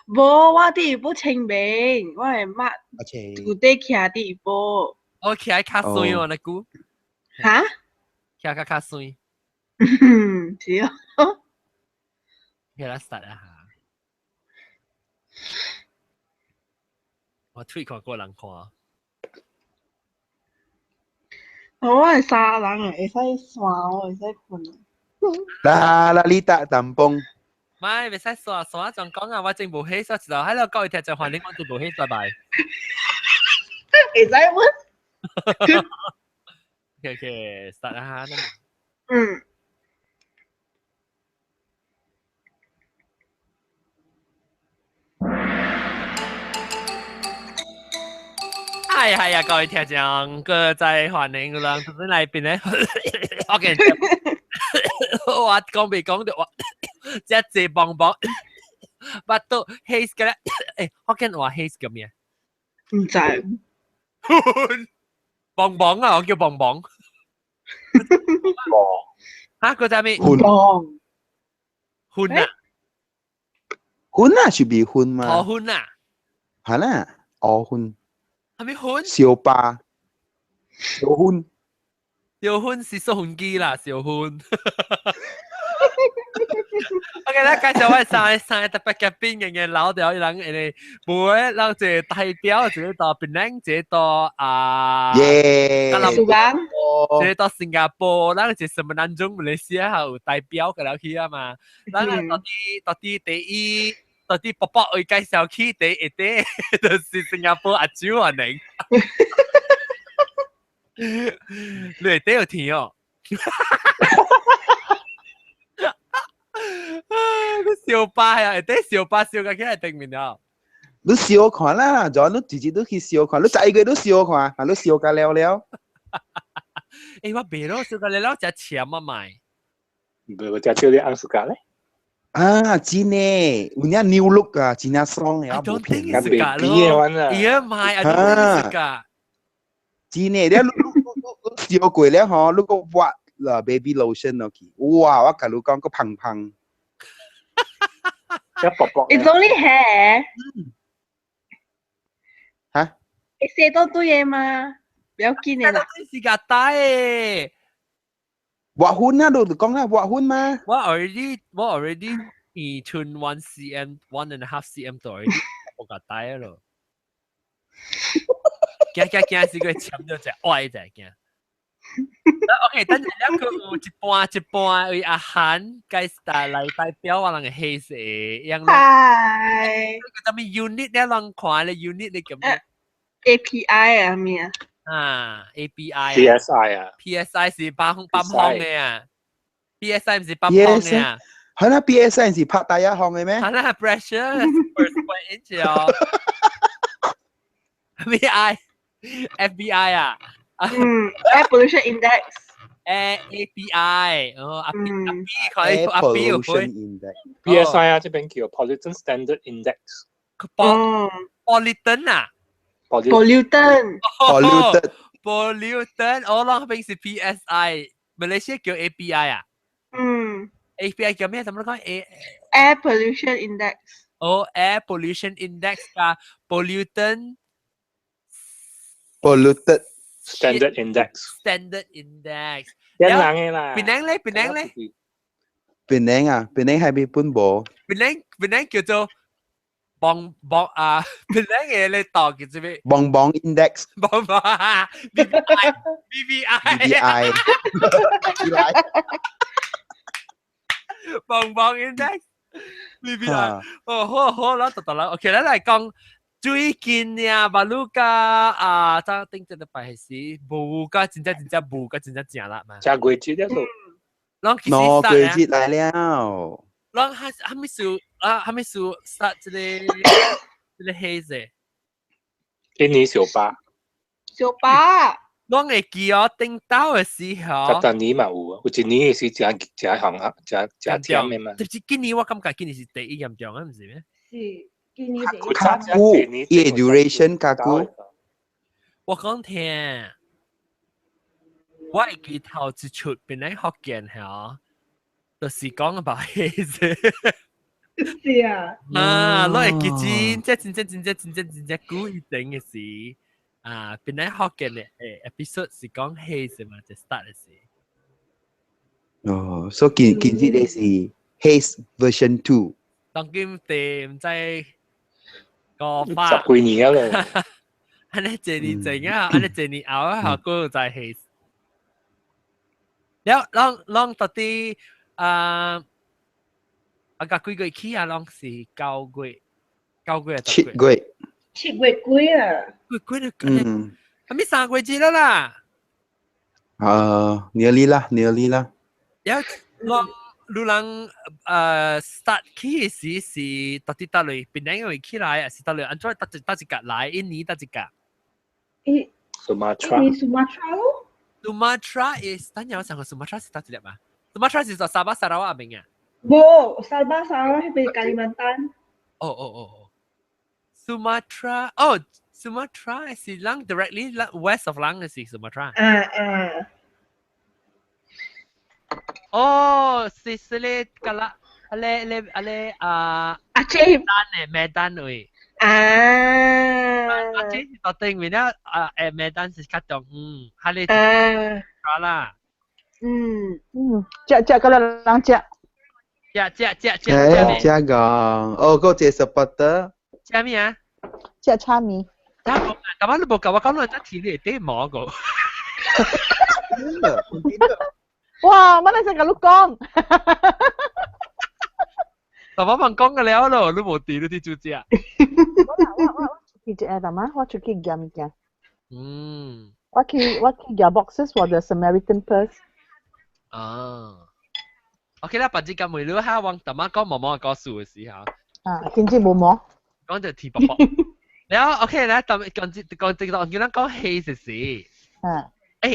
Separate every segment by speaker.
Speaker 1: 无，我第一步清明，我系抹古地徛第一步。
Speaker 2: 我徛喺卡水喎，你估？
Speaker 1: 哈？
Speaker 2: 徛喺卡水。
Speaker 1: 是哦。
Speaker 2: 徛啦實啊下。我推看過人看。
Speaker 1: 我係沙人會使散，我會使困。
Speaker 3: 啦，你打淡崩。
Speaker 2: 唔係，未使耍耍仲講啊！我正無起，所以就喺度各位聽眾歡迎我正無起，拜拜。
Speaker 1: 會使乜
Speaker 2: ？OK，實啊嚇。
Speaker 1: 嗯。
Speaker 2: 係啊，各位聽眾，個在歡迎個人頭先嚟邊咧，我見我講未講到我，即係棒棒，不到 haze 嘅咧，誒，我見話 haze 咁嘢，
Speaker 1: 唔知。
Speaker 2: 棒棒啊，我叫棒棒。嚇，嗰隻咩？
Speaker 1: 棒。
Speaker 2: 훈啊，
Speaker 3: 훈啊，是咪훈嘛？
Speaker 2: 哦훈啊，
Speaker 3: 係啦，哦훈。
Speaker 2: 係咪훈？
Speaker 3: 小巴，小훈。
Speaker 2: 小훈是蘇훈機啦，小훈。OK 啦，介紹我哋上特別嘉賓嘅老掉人哋，每讓這代表這到檳城，這到
Speaker 3: 耶，
Speaker 1: 蘇丹，
Speaker 2: 這到新加坡，咱這什麼當中馬來西亞有代表嘅了去啊嘛，咱到底第一，到底寶寶會介紹去第一啲，就是新加坡阿舅啊寧，你哋有聽哦。小巴啊，啲小巴笑嘅，佢係定面啊！
Speaker 3: 你笑看啦，就你自己都去笑看，你仔個都笑看，你笑架了了。
Speaker 2: 誒，我別咯，笑嘅你攞隻錢啊買。
Speaker 4: 我隻少啲啱食㗎咧。
Speaker 3: 啊，真嘅，有啲 new look 啊，真係爽嘅，I
Speaker 2: don't think
Speaker 4: 係
Speaker 2: it's 㗎咯。Yeah，買 I don't think it's 㗎。
Speaker 3: 真嘅，你笑過咧嗬，你個畫啦 baby lotion 落去，哇！我同你講個胖胖。
Speaker 4: 一薄薄。
Speaker 1: It's only hair。
Speaker 3: 嚇？
Speaker 1: 你寫多堆嘢嘛？不要緊嘅啦。
Speaker 2: 是㗎帶誒。
Speaker 3: 畫寬啊，你講啦，畫寬嘛。
Speaker 2: 我 already 寸1 cm 1.5 cm 度 already 我㗎帶咯。驚是佢簽咗隻愛隻驚。OK， 等陣兩個有一半為阿韓介紹嚟代表我哋嘅黑色樣咯。
Speaker 1: 係。
Speaker 2: 佢咩 unit 咧？人看咧 unit 你咁樣。
Speaker 1: API 啊咩啊？
Speaker 2: 啊 API。PSI
Speaker 4: 啊。
Speaker 2: PSI 是幫嘅啊。PSI 唔是幫嘅啊。
Speaker 3: 係啦 ，PSI 是拍第一行嘅咩？
Speaker 2: 係啦 ，pressure per square inch 哦。FBI 啊。
Speaker 1: Air pollution index。API
Speaker 2: 哦，阿 B 佢
Speaker 3: Air
Speaker 2: 阿 B 會
Speaker 3: pollution index。PSI
Speaker 4: 啊，這邊叫 Pollution Standard Index。pollutant
Speaker 2: 啊。
Speaker 1: pollutant。
Speaker 2: 我諗邊是 PSI， 馬來西亞叫 API 啊。API 叫咩？怎麼講
Speaker 1: ？Air pollution index。
Speaker 2: 哦 ，air pollution index 加 pollutant。
Speaker 3: polluted
Speaker 4: standard index。
Speaker 2: 一樣嘅啦。檳城咧？檳
Speaker 3: 城係邊部？
Speaker 2: 檳城叫做檳城嘅你讀叫做咩？
Speaker 3: 檳 index。
Speaker 2: BBI。檳 index。BBI。哦，好啦，讀啦。OK，咱嚟講。最近呀，馬路加咋頂陣嘅排係無噶，真正無噶，真正正啦嘛。
Speaker 4: 加季節一路。
Speaker 2: 季節
Speaker 3: 嚟了。
Speaker 2: 咱還沒數start 這個黑色。
Speaker 4: 印尼小巴。
Speaker 1: 小巴。
Speaker 2: 咱會記哦，頂到嘅時候。
Speaker 4: 十年嘛有一年是真行啊，真甜嘅嘛。
Speaker 2: 特別今年我感覺今年是第一嚴重啊，唔是咩？
Speaker 1: 是。
Speaker 3: 加固，air duration 加固。
Speaker 2: 我講聽，我會記頭一出邊嚟福建嚇，就是講about 黑色。
Speaker 1: 是啊。
Speaker 2: 啊，攞嚟結晶，即係真故意整嘅事。啊，本來學嘅咧，episode 是講 haze 嘛，就 start 嘅事。
Speaker 3: 哦，所以今次呢是 Haze version 2。
Speaker 2: 當今地唔知個
Speaker 4: 十
Speaker 2: 花，
Speaker 4: 幾年啦，
Speaker 2: 安尼一年整啊，安尼一年後啊，學嗰個就係 haze。แล้วลองตอนที่อากาศกี่กี่ขี้อ่ะลองสิ9月
Speaker 3: 7月。
Speaker 1: 7月幾啊？
Speaker 2: กี่啊？還沒3個月了啦。
Speaker 3: nearly 啦，nearly 啦。
Speaker 2: แล้ว路人start ขี้時是到底到嚟邊兩個起來啊？是到嚟安怎到一格來？一年到一格
Speaker 4: Sumatra
Speaker 1: 咯。
Speaker 2: Sumatra is 等陣我想個 Sumatra 是到一粒嘛 ？Sumatra 是在沙巴、沙拉瓦邊啊？
Speaker 1: 冇，沙巴沙拉係俾Kalimantan。
Speaker 2: Sumatra Sumatra 是 Lang directly west of Lang 是 Sumatra。是咧個啦，Medan 位。Aceh 是到對面啦，Medan 是較東，係咧啦。
Speaker 5: 只個人只。
Speaker 3: 只講，嗰隻 supporter。
Speaker 2: 只咩啊？
Speaker 5: 只叉米。
Speaker 2: 咁啊，你冇講我講到一天你哋冇個。
Speaker 5: 哇！乜你成日都講？
Speaker 2: 爸爸問講嘅了咯，你冇地你啲主隻。
Speaker 5: 我出去誒，大媽，我出去夾物件。我去夾 boxes for the Samaritan Purse。OK
Speaker 2: 啦，把這個梅魯哈往大媽講毛毛嘅故事嘅時候。
Speaker 5: 點知冇毛？
Speaker 2: 講就提伯伯。然後 OK 咧，講叫人講 haze 事。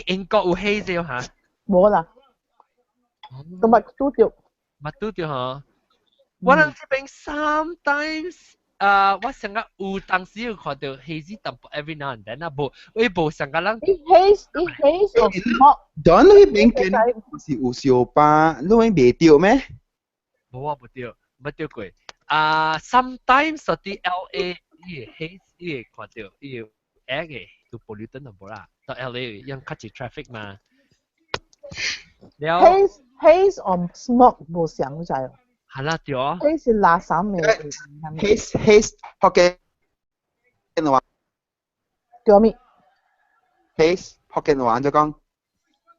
Speaker 2: 英國有 haze 嚇？
Speaker 5: 冇啦。咁咪都掉。
Speaker 2: 咪都掉嚇。我諗呢邊 sometimes 我成日有當時有看到 hazy 淡薄 every now and then 啊，冇成個人。
Speaker 5: haze of smoke。
Speaker 3: 當你邊見是有小巴，你會未掉咩？
Speaker 2: 冇啊，冇掉過。sometimes 啲 LA 呢 haze 呢看到呢 air 嘅都 pollutant 淡薄啦，到 LA 因 cut 住 traffic 嘛。
Speaker 5: haze on smoke 冇想就係。
Speaker 2: 係啦，對啊。
Speaker 5: haze 是垃圾味。
Speaker 3: haze 福建話
Speaker 5: 叫咩
Speaker 3: ？haze 福建話就講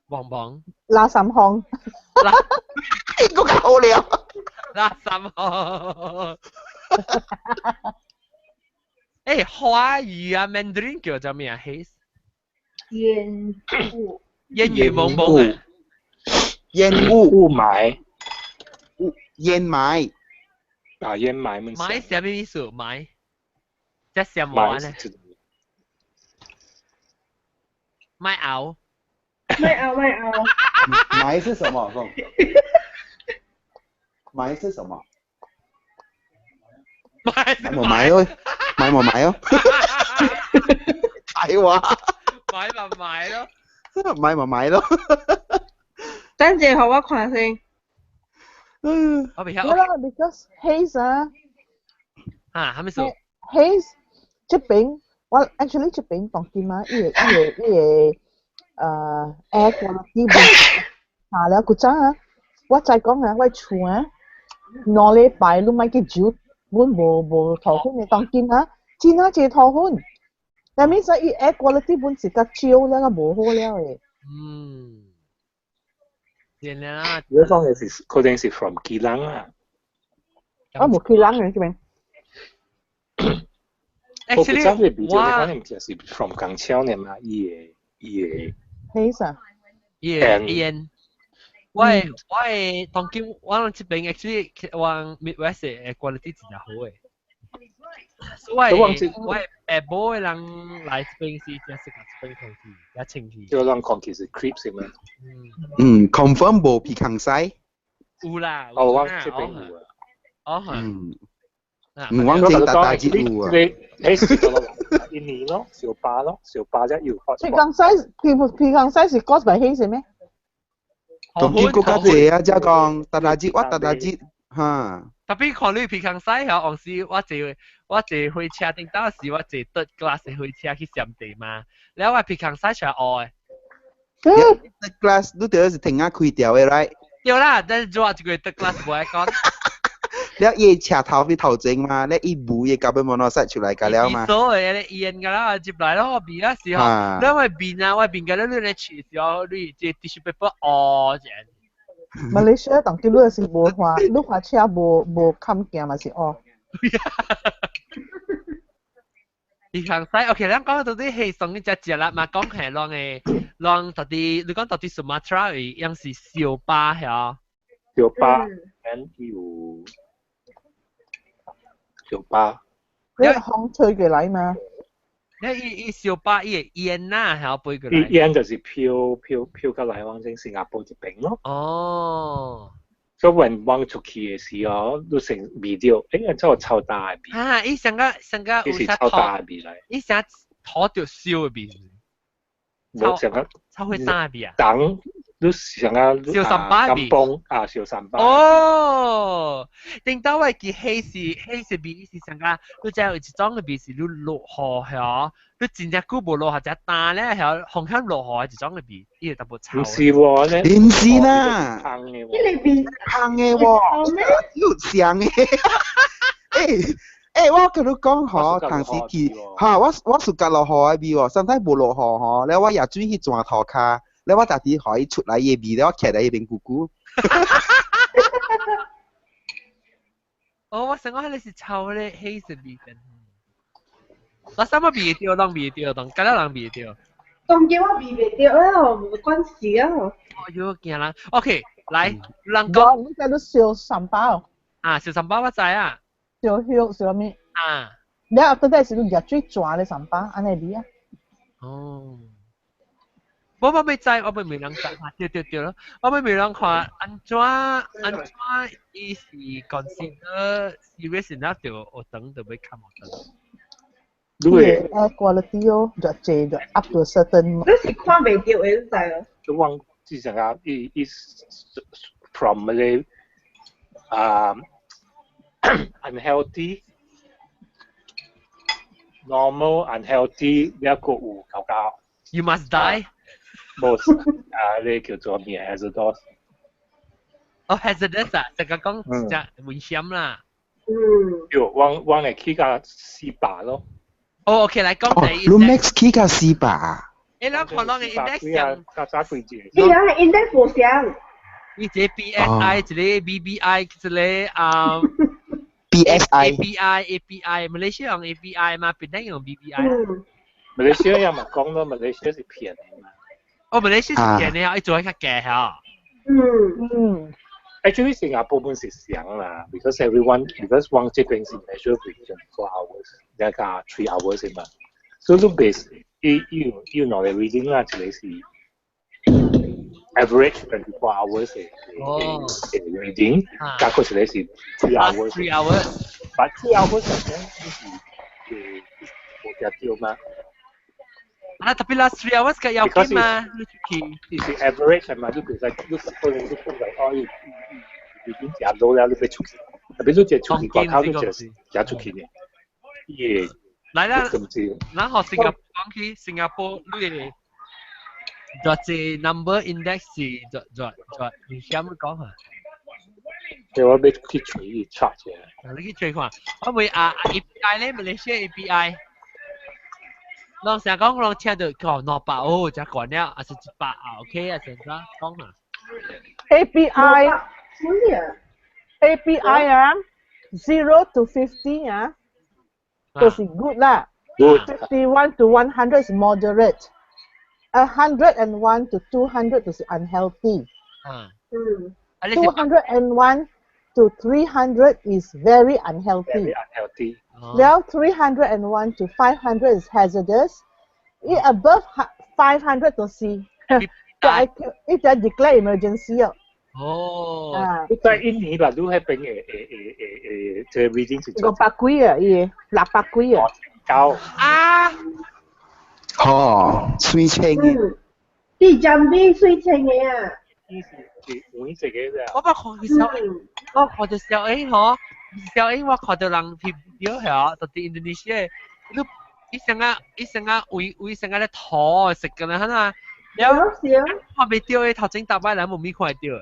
Speaker 2: 旺旺。
Speaker 5: 垃圾烘。
Speaker 3: 個好料。
Speaker 2: 垃圾烘。華語啊 ，Mandarin 叫做咩啊 ？haze。
Speaker 1: 煙霧。
Speaker 2: 煙雨蒙蒙啊。
Speaker 3: 煙
Speaker 4: 霧霾。
Speaker 3: 煙霾。
Speaker 4: 煙霾咩？
Speaker 2: 霾係咩意思？霾，即係什麼呢？霾熬。
Speaker 3: 霾是什麼？霾是什麼？買冇買咯，買冇買咯。睇話。
Speaker 2: 買咪買咯。
Speaker 3: 買咪買咯。
Speaker 1: 等陣學我看先。
Speaker 2: 我未曉。
Speaker 5: because haze
Speaker 2: 係咪數
Speaker 5: ？haze 這邊，我 actually 這邊當見嘛，呢air quality 下了，古早我再講我厝兩禮拜都買嘅酒，我無頭昏嘅當見真係頭昏。但係所以 air quality 本是較少了，無好了嘅。
Speaker 4: 如果講嘅是嗰陣是 from 基隆啊，
Speaker 5: 我冇基隆嘅這邊。
Speaker 4: 我比較會比較可能就是 from 港橋呢嘛，伊個
Speaker 5: haze 啊，
Speaker 2: 煙。我當今我這邊 actually 往 Midwest 嘅 quality 真係好嘅。所以我冇嘅人來這邊是真係適合這邊空氣，也清氣。
Speaker 4: 就讓空氣是 creep 是咩
Speaker 3: ？confirm 冇皮康西。
Speaker 2: 有啦。
Speaker 4: 我這邊有啊。
Speaker 3: 我正大節有啊。
Speaker 4: 印尼咯，小巴一要開。
Speaker 5: 皮康西是 cause by haze 咩？
Speaker 3: 當見嗰個嘢啊，即係講大節嚇。
Speaker 2: 特別看你平常西嚇，往時我坐火車頂到時，我坐得 glass 嘅火車去上地嘛，แล้ว我平常西出來學嘅。
Speaker 3: 得 glass 你對是停下開掉嘅 right？
Speaker 2: 對啦，但係做一個得 glass 冇得講。
Speaker 3: แล้ว嘢車頭啲頭整嘛，แล้วอีบู嘢夾俾摩托塞出嚟㗎แล้ว嘛。
Speaker 2: 所謂嘅煙㗎啦，接來咯，我邊嗰時候，因為邊啊，我邊嘅咧，你處時候你即 tissue paper 哦，這樣。
Speaker 5: 馬來西亞當叫你是無花，你花車無冚鏡嘛是哦。
Speaker 2: 平常西 ，OK， 咱講到啲係送一隻隻啦，嘛講係浪嘅，浪到啲，你講到啲 Sumatra 嘅，樣是小巴係。
Speaker 4: 小巴，跟有小巴。
Speaker 5: 你係風吹過來嘛？
Speaker 2: 伊小巴伊個煙呐，係背過來。
Speaker 4: 伊煙就是飄過來往正新加坡這邊咯。
Speaker 2: 哦。
Speaker 4: 所以when 往出去嘅時候，都成味道，真係超大嘅味。
Speaker 2: 啊！伊上個有
Speaker 4: 是超大嘅味嚟。
Speaker 2: 伊成土條燒嘅味。
Speaker 4: 冇成個
Speaker 2: 超會大嘅味啊！
Speaker 4: 等都成個
Speaker 2: 小三巴味。
Speaker 4: 小三巴。
Speaker 2: 哦，頂到我記黑是味是上個，你知有一種嘅味是你落雨係，你真正久無落雨，只單咧係紅香落雨一種嘅味，伊就特別臭。
Speaker 4: 唔是喎，咧。
Speaker 3: 唔是啦。
Speaker 4: 香嘅喎。
Speaker 1: 呢味
Speaker 3: 香嘅喎，要香嘅。我同你講嗬，當時去嚇我暑假落雨嘅味喎，甚至冇落雨嗬，แล้ว我也中意轉頭卡，แล้ว我特地可以出嚟嘅味，แล้ว我企喺呢邊咕咕。
Speaker 2: 我想講你是臭咧，黑色味嘅。我什麼味掉，當味掉，當咁樣當味掉。
Speaker 1: 當叫我味未掉啦，冇關係啊。
Speaker 2: 我要驚啦。OK，來，人講。
Speaker 5: 你睇到小三包。
Speaker 2: 啊，小三包我知啊。
Speaker 5: 小香小咩？
Speaker 2: 啊。
Speaker 5: 你後頭係是入最抓嘅三包，安尼啲啊。
Speaker 2: 哦。我未知，我未人講下，對咯。我未人看，安怎伊是 consider serious enough 就學等就要看學等。
Speaker 4: 對。
Speaker 5: quality 哦，就借就 up to certain。
Speaker 1: 你是看未掉嘅就係咯。
Speaker 4: 就往之前啊，伊 from 嗰啲unhealthy。normal unhealthy 一個有較較。
Speaker 2: You must die。
Speaker 4: 冇呢叫做咩 hazardous。
Speaker 2: 哦 hazardous 啊，就講就危險啦。
Speaker 4: 有往嚟去個四百咯。
Speaker 2: 哦 ，OK， 嚟講你。
Speaker 3: Lumex 去個四百。
Speaker 2: 你諗看到嘅 index 上，
Speaker 4: 加幾隻？
Speaker 1: 你講係 index 冇上。
Speaker 2: 一隻 BSI，一隻 BBI，一隻API， 馬來西亞用 API 嘛，邊度用 BBI？
Speaker 4: 馬來西亞又咪講咯，馬來西亞是騙嘅嘛。
Speaker 2: 哦，馬來西亞是騙嘅，要做一個假嚇。
Speaker 4: Actually 新加坡本是想啦 because one 這邊是 measure 24 hours， 一個3 hours 嘛。所以你 base 要攞嚟 reading 啦，就係 average 24 hours 嘅 reading， 加個就係3 hours。3
Speaker 2: hours。But
Speaker 4: 3 hours 係冇隻掉嘛。
Speaker 2: 啊，特別 last 3 hours 嘅有幾嘛？
Speaker 4: 你是 average 係嘛？你其實你可能都講哦，已經食到了，你俾出去，特別你隻出去掛靠你隻食出去嘅，耶！
Speaker 2: 嚟啦，嗱學新加坡講起新加坡，你哋做隻 number index 是做你想乜講啊？
Speaker 4: 我要去取 check 嘅。
Speaker 2: 你去取看，我會API 咧，馬來西亞 API。當成日講我聽到講600哦，就講了，還是100啊 ？OK 啊，成啦，講啦。
Speaker 5: API 啊，0 to 50啊，都是 good 啦。51 to 100 is moderate。101 to 200 都是 unhealthy。201 to 300 is very unhealthy。แล้ว301 to 500 is hazardous. Above 500 to see. It just declare emergency.
Speaker 2: 哦。
Speaker 4: 在印尼吧，都係邊這 reading 是
Speaker 5: 500幾啊，600幾啊。
Speaker 4: 高。
Speaker 2: 啊！
Speaker 3: 水清嘅。
Speaker 1: 啲針啲水清嘅啊。
Speaker 4: 呢是每隻嘅啫。
Speaker 2: 我把看佢小 A，我看到小 A 嗬。小英我看到人片表係到啲 Indonesia，你一成啊為成啊咧拖食㗎啦，係嘛？然後我未掉嘅頭前搭擺人冇咪看掉。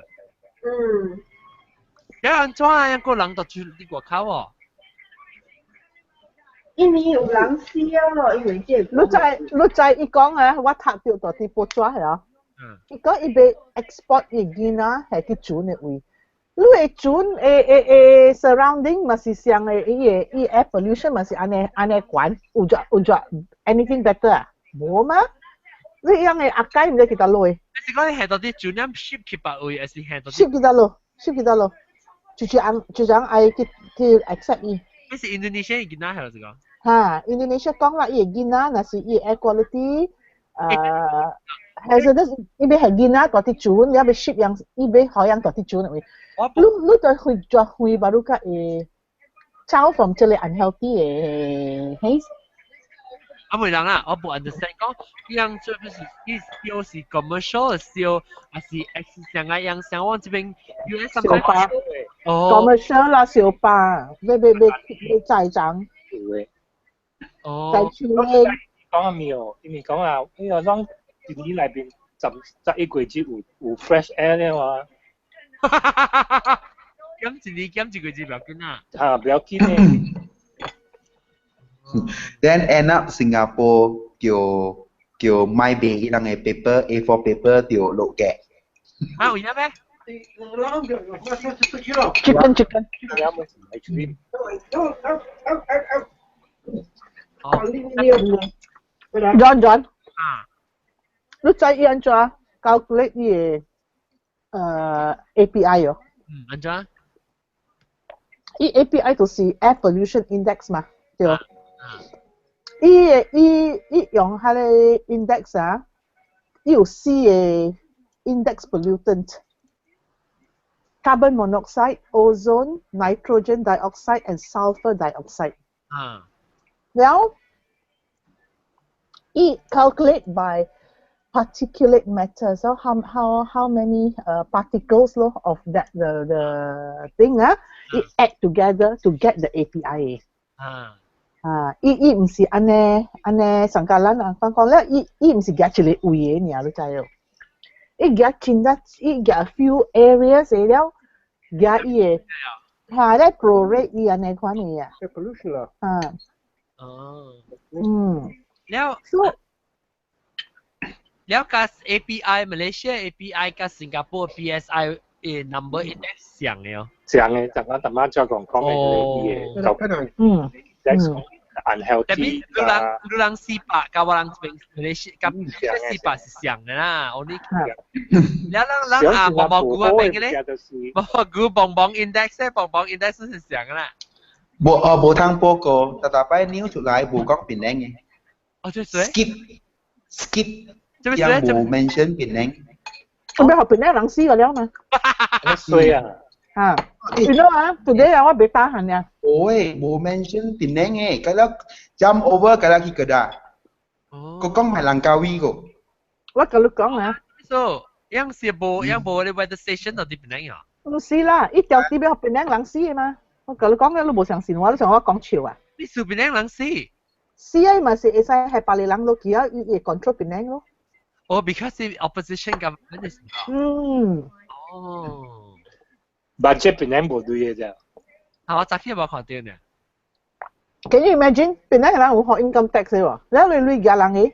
Speaker 2: 然後安怎啊？個人就住啲外口喎。
Speaker 1: 因為有人死咯，因為即係
Speaker 5: 你知伊講啊，我讀到到啲報紙係啊。伊講伊被 export 嘅囡仔係去轉嘅位。你會轉surrounding 嘛是像誒air pollution 嘛是安尼管，有咗 anything better 啊？冇嘛？你樣嘅壓解唔知幾多落？
Speaker 2: 你是講你係到啲轉音 ship 去白位，還是係到
Speaker 5: ？ship 幾多落？ship 幾多落？就講愛去 accept 伊。
Speaker 2: 你是 Indonesia 嘅囡仔係咪講？
Speaker 5: 嚇 ，Indonesia 講啦，伊嘅囡仔，若是伊 air quality，hazardous，伊要係囡仔嗰啲轉，你要 ship 樣，伊要海洋嗰啲轉嚟。你對去做會巴魯卡誒，走 from 這裡 unhealthy 嘅 haze。
Speaker 2: 啊，唔人啊，我不 understand 講，樣做不是又是 commercial 燒，還是 X 上啊樣上往這邊 US
Speaker 5: 小巴，commercial 啦小巴，要載漲，載出嚟。
Speaker 4: 講下未哦？因為講啊，呢個當電影裏邊十一季節有 fresh air 咧嘛。
Speaker 2: 減一個字不要緊啊。
Speaker 4: 嚇，不要緊咧。
Speaker 3: Then end up Singapore 叫賣俾人嘅 paper A4 paper 條落嘅。
Speaker 2: 啊，有咩
Speaker 5: ？Chicken。John。啊。你知伊安怎 calculate 伊嘅API 哦？
Speaker 2: 安怎？
Speaker 5: 伊 API 就是 air pollution index 嘛，對。伊用佢嘅 index 啊，伊有四個 index pollutant: carbon monoxide, ozone, nitrogen dioxide, and sulfur dioxide. Now, it calculate by particulate matter. So how many particles of that the thing it add together to get the API. 伊唔是安尼上加咱啊講咧，伊唔是夾一個位嘅，你知哦？伊夾近得，伊夾 few areas 嚟了，夾伊嘅下咧 prorate 伊安尼款嘅啊。
Speaker 6: pollution 啦。
Speaker 2: 了加 API Malaysia API 加新加坡 PSI 嘅 number index 上嘅哦。
Speaker 4: 上嘅，陣間媽再講嘅嘢。unhealthy
Speaker 2: 你人400加我人400是上嘅啦，我呢人啊棒棒菇啊邊嘅咧，棒棒菇棒棒 index 咧，棒棒 index 是上嘅啦。
Speaker 3: 冇聽報告，但係นิ้出來冇講變靚嘅。
Speaker 2: 哦，即係
Speaker 3: skip，ยัง冇 mention 變靚。
Speaker 5: 咁樣學變靚人死個了嘛？
Speaker 4: 衰啊！you
Speaker 5: know 啊 ，today 我被打痕呀。
Speaker 3: Ôi, bố mention tiền neng eh. Kalau jump over kalau kita dah. Kau kong malang kawi ko.
Speaker 5: 我跟你講啊。
Speaker 2: So，樣是冇你 weather station 到啲邊樣啊？
Speaker 5: 唔是啦，一條地俾學變靚人死嘛。我跟你講嘅，你冇相信我，你想我講笑啊？
Speaker 2: 你數邊人死？
Speaker 5: 死啊，咪是會使係巴黎人落去啊，伊 control 變靚咯。
Speaker 2: Oh, because the opposition government is. 哦。
Speaker 4: budget 變靚冇對嘅啫。
Speaker 2: 我昨天有冇看到呢
Speaker 5: ？Can you imagine？變靚人有學 income tax 喎，แล้ว你假人嘅，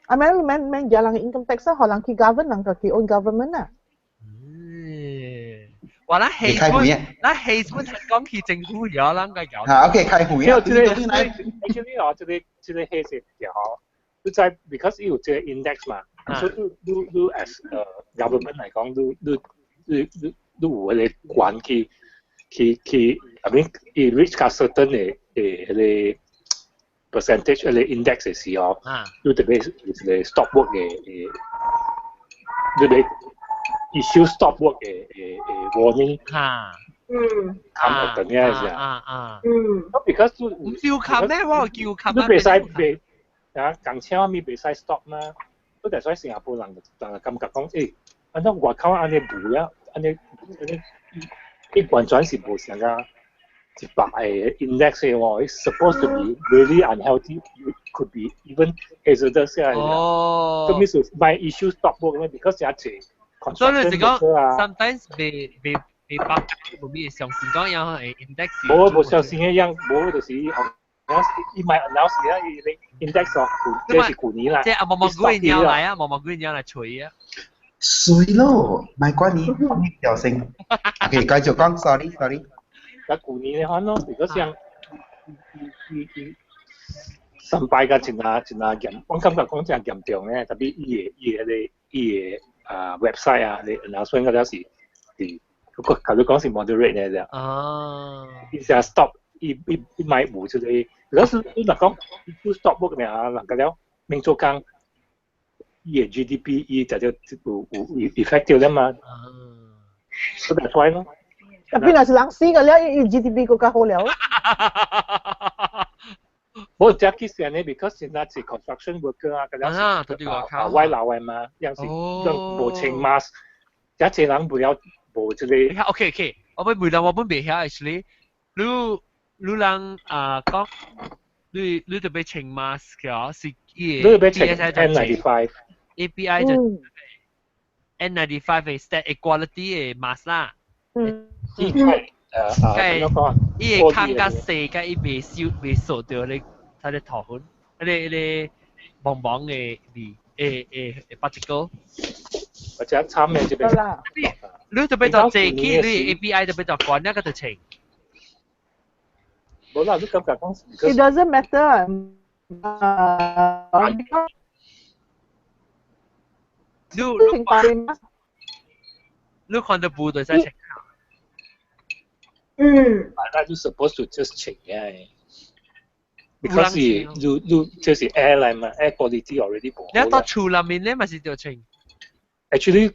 Speaker 5: 啊咩假人嘅 income tax 啊，可能去 govern 人個去 own government 啊。
Speaker 2: 話啦氣氛係講起政府有啦，應該有。
Speaker 3: 嚇 ，OK， 開會啊。
Speaker 4: actually 我這個氣勢嘅好，都在 because 有這個 index 嘛，所以都 as government 嚟講都有嗰個管去。I mean, it reach a certain percentage 嘅 index 嘅時候，都特別係 stop work 嘅，都係 issue stop work 嘅 warning。咁樣嘅。because
Speaker 2: 唔照冚咧，我叫冚。
Speaker 4: 都未使港車咪未使 stop 嘛，都係所以新加坡人就感覺講，誒，安怎外口安尼冇啊，安尼。一完全是無相啊！ index it's supposed to be really unhealthy. It could be even hazardous.
Speaker 2: Oh.
Speaker 4: So means my issue stop work because 有一 construction worker 啊
Speaker 2: sometimes 被北冇咩相信講有係 index
Speaker 4: 冇相信一樣，冇就是伊買 announce 啊，伊 index 哦，這是舊年啦。
Speaker 2: 即係毛毛菇鳥嚟啊，毛毛菇鳥嚟吹啊。
Speaker 3: 衰咯，唔係關你條聲。OK，繼續講 ，sorry。
Speaker 4: 但舊年你看咯，如果像上擺個真嚴，我感覺講真嚴重咧，特別伊個website 啊，你 announcement 嗰啲是嗰頭先講是 moderate 咧啫。哦。伊成 stop，伊買冇出嚟，如果是你嗱講，伊 stop work 咧啊，嗱個了民做工，伊個 GDP 伊就有 effective 啦嘛。so that's why 咯。
Speaker 5: 邊度是人死嘅咧？伊 GDP 更加好了。
Speaker 4: 我只其實呢 because 現在是 construction worker 啊，嗰啲外勞嘅嘛，有時用無穿 mask， 一隻人唔要無之類。
Speaker 2: OK， 我本未曉 actually， 你人講，你特別穿 mask 嘅，是
Speaker 4: 你特別穿 N95
Speaker 2: API 就 N95 係 stat equality 嘅 mask 啦。伊個坑加細加伊未掃掉你睇你頭款，你棒棒嘅particle，
Speaker 4: 或者參嘅這邊。
Speaker 2: 你特別就借機，你 API 特別就講一個就情。
Speaker 4: 冇啦，你咁講。
Speaker 5: It doesn't matter.
Speaker 2: 你看到部隊在情。
Speaker 4: 那就 supposed to just change 嘅。Because 你就是 airline 嘛 ，air quality already 冇。
Speaker 2: 你到厝裏面咧，咪是條情。
Speaker 4: Actually，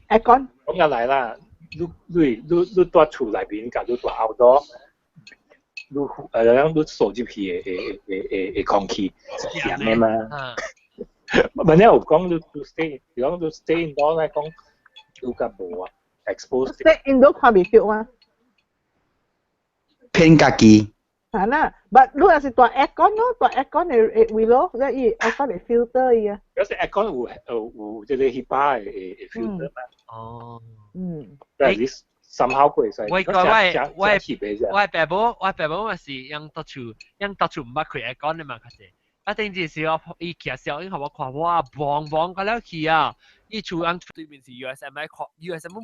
Speaker 5: aircon
Speaker 4: 講入嚟啦，你到厝裏邊，假如到 outdoor， 你掃入去嘅空氣係涼嘅嘛。問題我講你 stay， 講你 stay indoor 咧，講你個冇啊 ，expose。stay
Speaker 5: indoor 看未到啊。
Speaker 3: 偏家己。
Speaker 5: 係啦 ，but 如果是大 aircon 咯，大 aircon 係會咯，即係 aircon 係 filter 嘅。
Speaker 4: 有時 aircon 有即係 HEPA 嘅 filter 嘛。哦。但係你somehow 過曬。
Speaker 2: 我爸爸咪是用到處唔捌開 aircon 嘅嘛，其實。一定至少伊其實小英學我看哇，棒個了去啊！伊厝人對面是 USM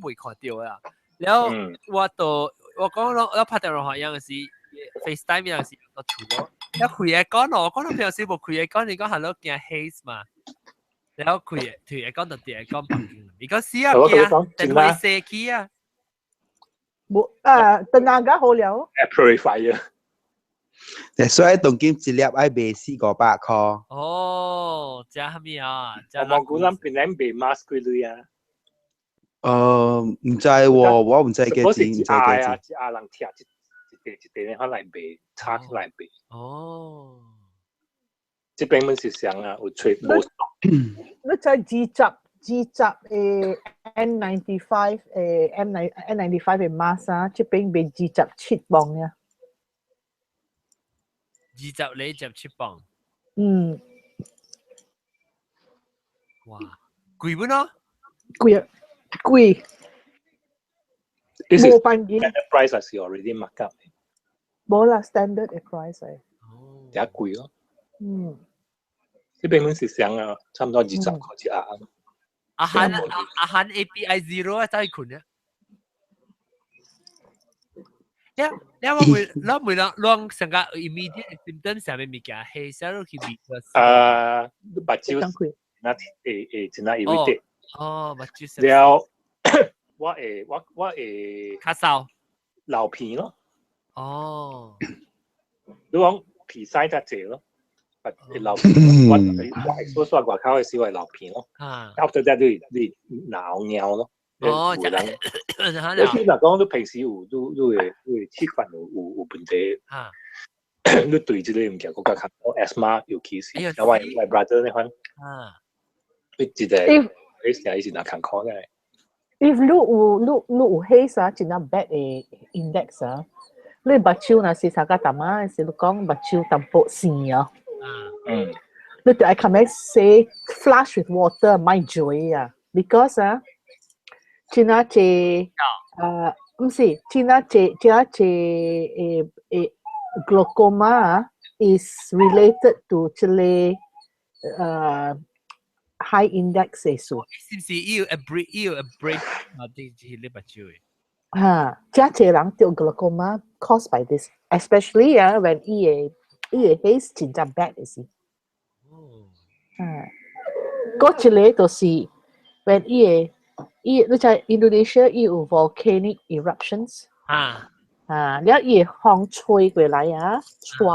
Speaker 2: 未看到啊。然後我講咯，我拍電話有陣時 FaceTime 有陣時我處咯，一開嘢講咯，我講到平時冇開嘢講，你講係咯驚 haze 嘛，然後開嘢講就啲嘢講旁邊，如果試下驚，定會射氣啊？
Speaker 5: 冇燈眼架好了。
Speaker 4: purifier。
Speaker 3: 所以當今一粒愛賣400-500塊。
Speaker 2: 哦，這係咩啊？
Speaker 4: 我望古諗邊撚賣 mask 幾類啊？
Speaker 3: 唔知喎，我唔知幾錢，唔知幾錢。
Speaker 4: 只人貼一地可能賣，拆嚟賣。哦，這邊們是想啊，有吹冇？
Speaker 5: 你在自習N95 N95 嘅 mask 啊，這邊賣27磅啊。
Speaker 2: 27磅。哇，貴唔咯？
Speaker 5: 貴啊！貴，冇辦法。
Speaker 4: The price is already marked up。
Speaker 5: 冇啦 ，standard 嘅 price 係。
Speaker 4: 哦。有貴咯。呢邊門是想啊，差唔多20塊一盒。
Speaker 2: 阿漢 API zero 啊，真係困啊！你每兩成個 immediate symptom 上面物件係寫落去面個。
Speaker 4: 目睭那真係有啲。
Speaker 2: 哦，目睭。
Speaker 4: 了，我會
Speaker 2: 咳嗽、
Speaker 4: 流鼻咯。
Speaker 2: 哦。
Speaker 4: 你講鼻塞得滯咯，流鼻，我係說外口嘅時候係流鼻咯。after that 你鬧尿咯。
Speaker 2: 哦，就係。
Speaker 4: 有啲嗱講，你平時都會氣管有問題。你對這類物件國家看，我 asthma 尤其是，因為 my brother 呢款，佢一個你成日以前拿看考嘅。
Speaker 5: If 你有 haze 啊，真係 bad 嘅 index 啊。你目睭若是三個淡啊，是你講目睭淡薄線啊。你對 I come say flush with water 唔係水啊 ，because 啊，真係唔是真係glaucoma is related to 這類high index 嘅數。
Speaker 2: 是唔是要 break 啊？啲你目睭嘅。
Speaker 5: 真係人得 glaucoma caused by this, especially when 伊個 haze 真係 bad 嘅事。嗰一個就是 when 你在 Indonesia 有 volcanic eruptions 然後伊個風吹過來吹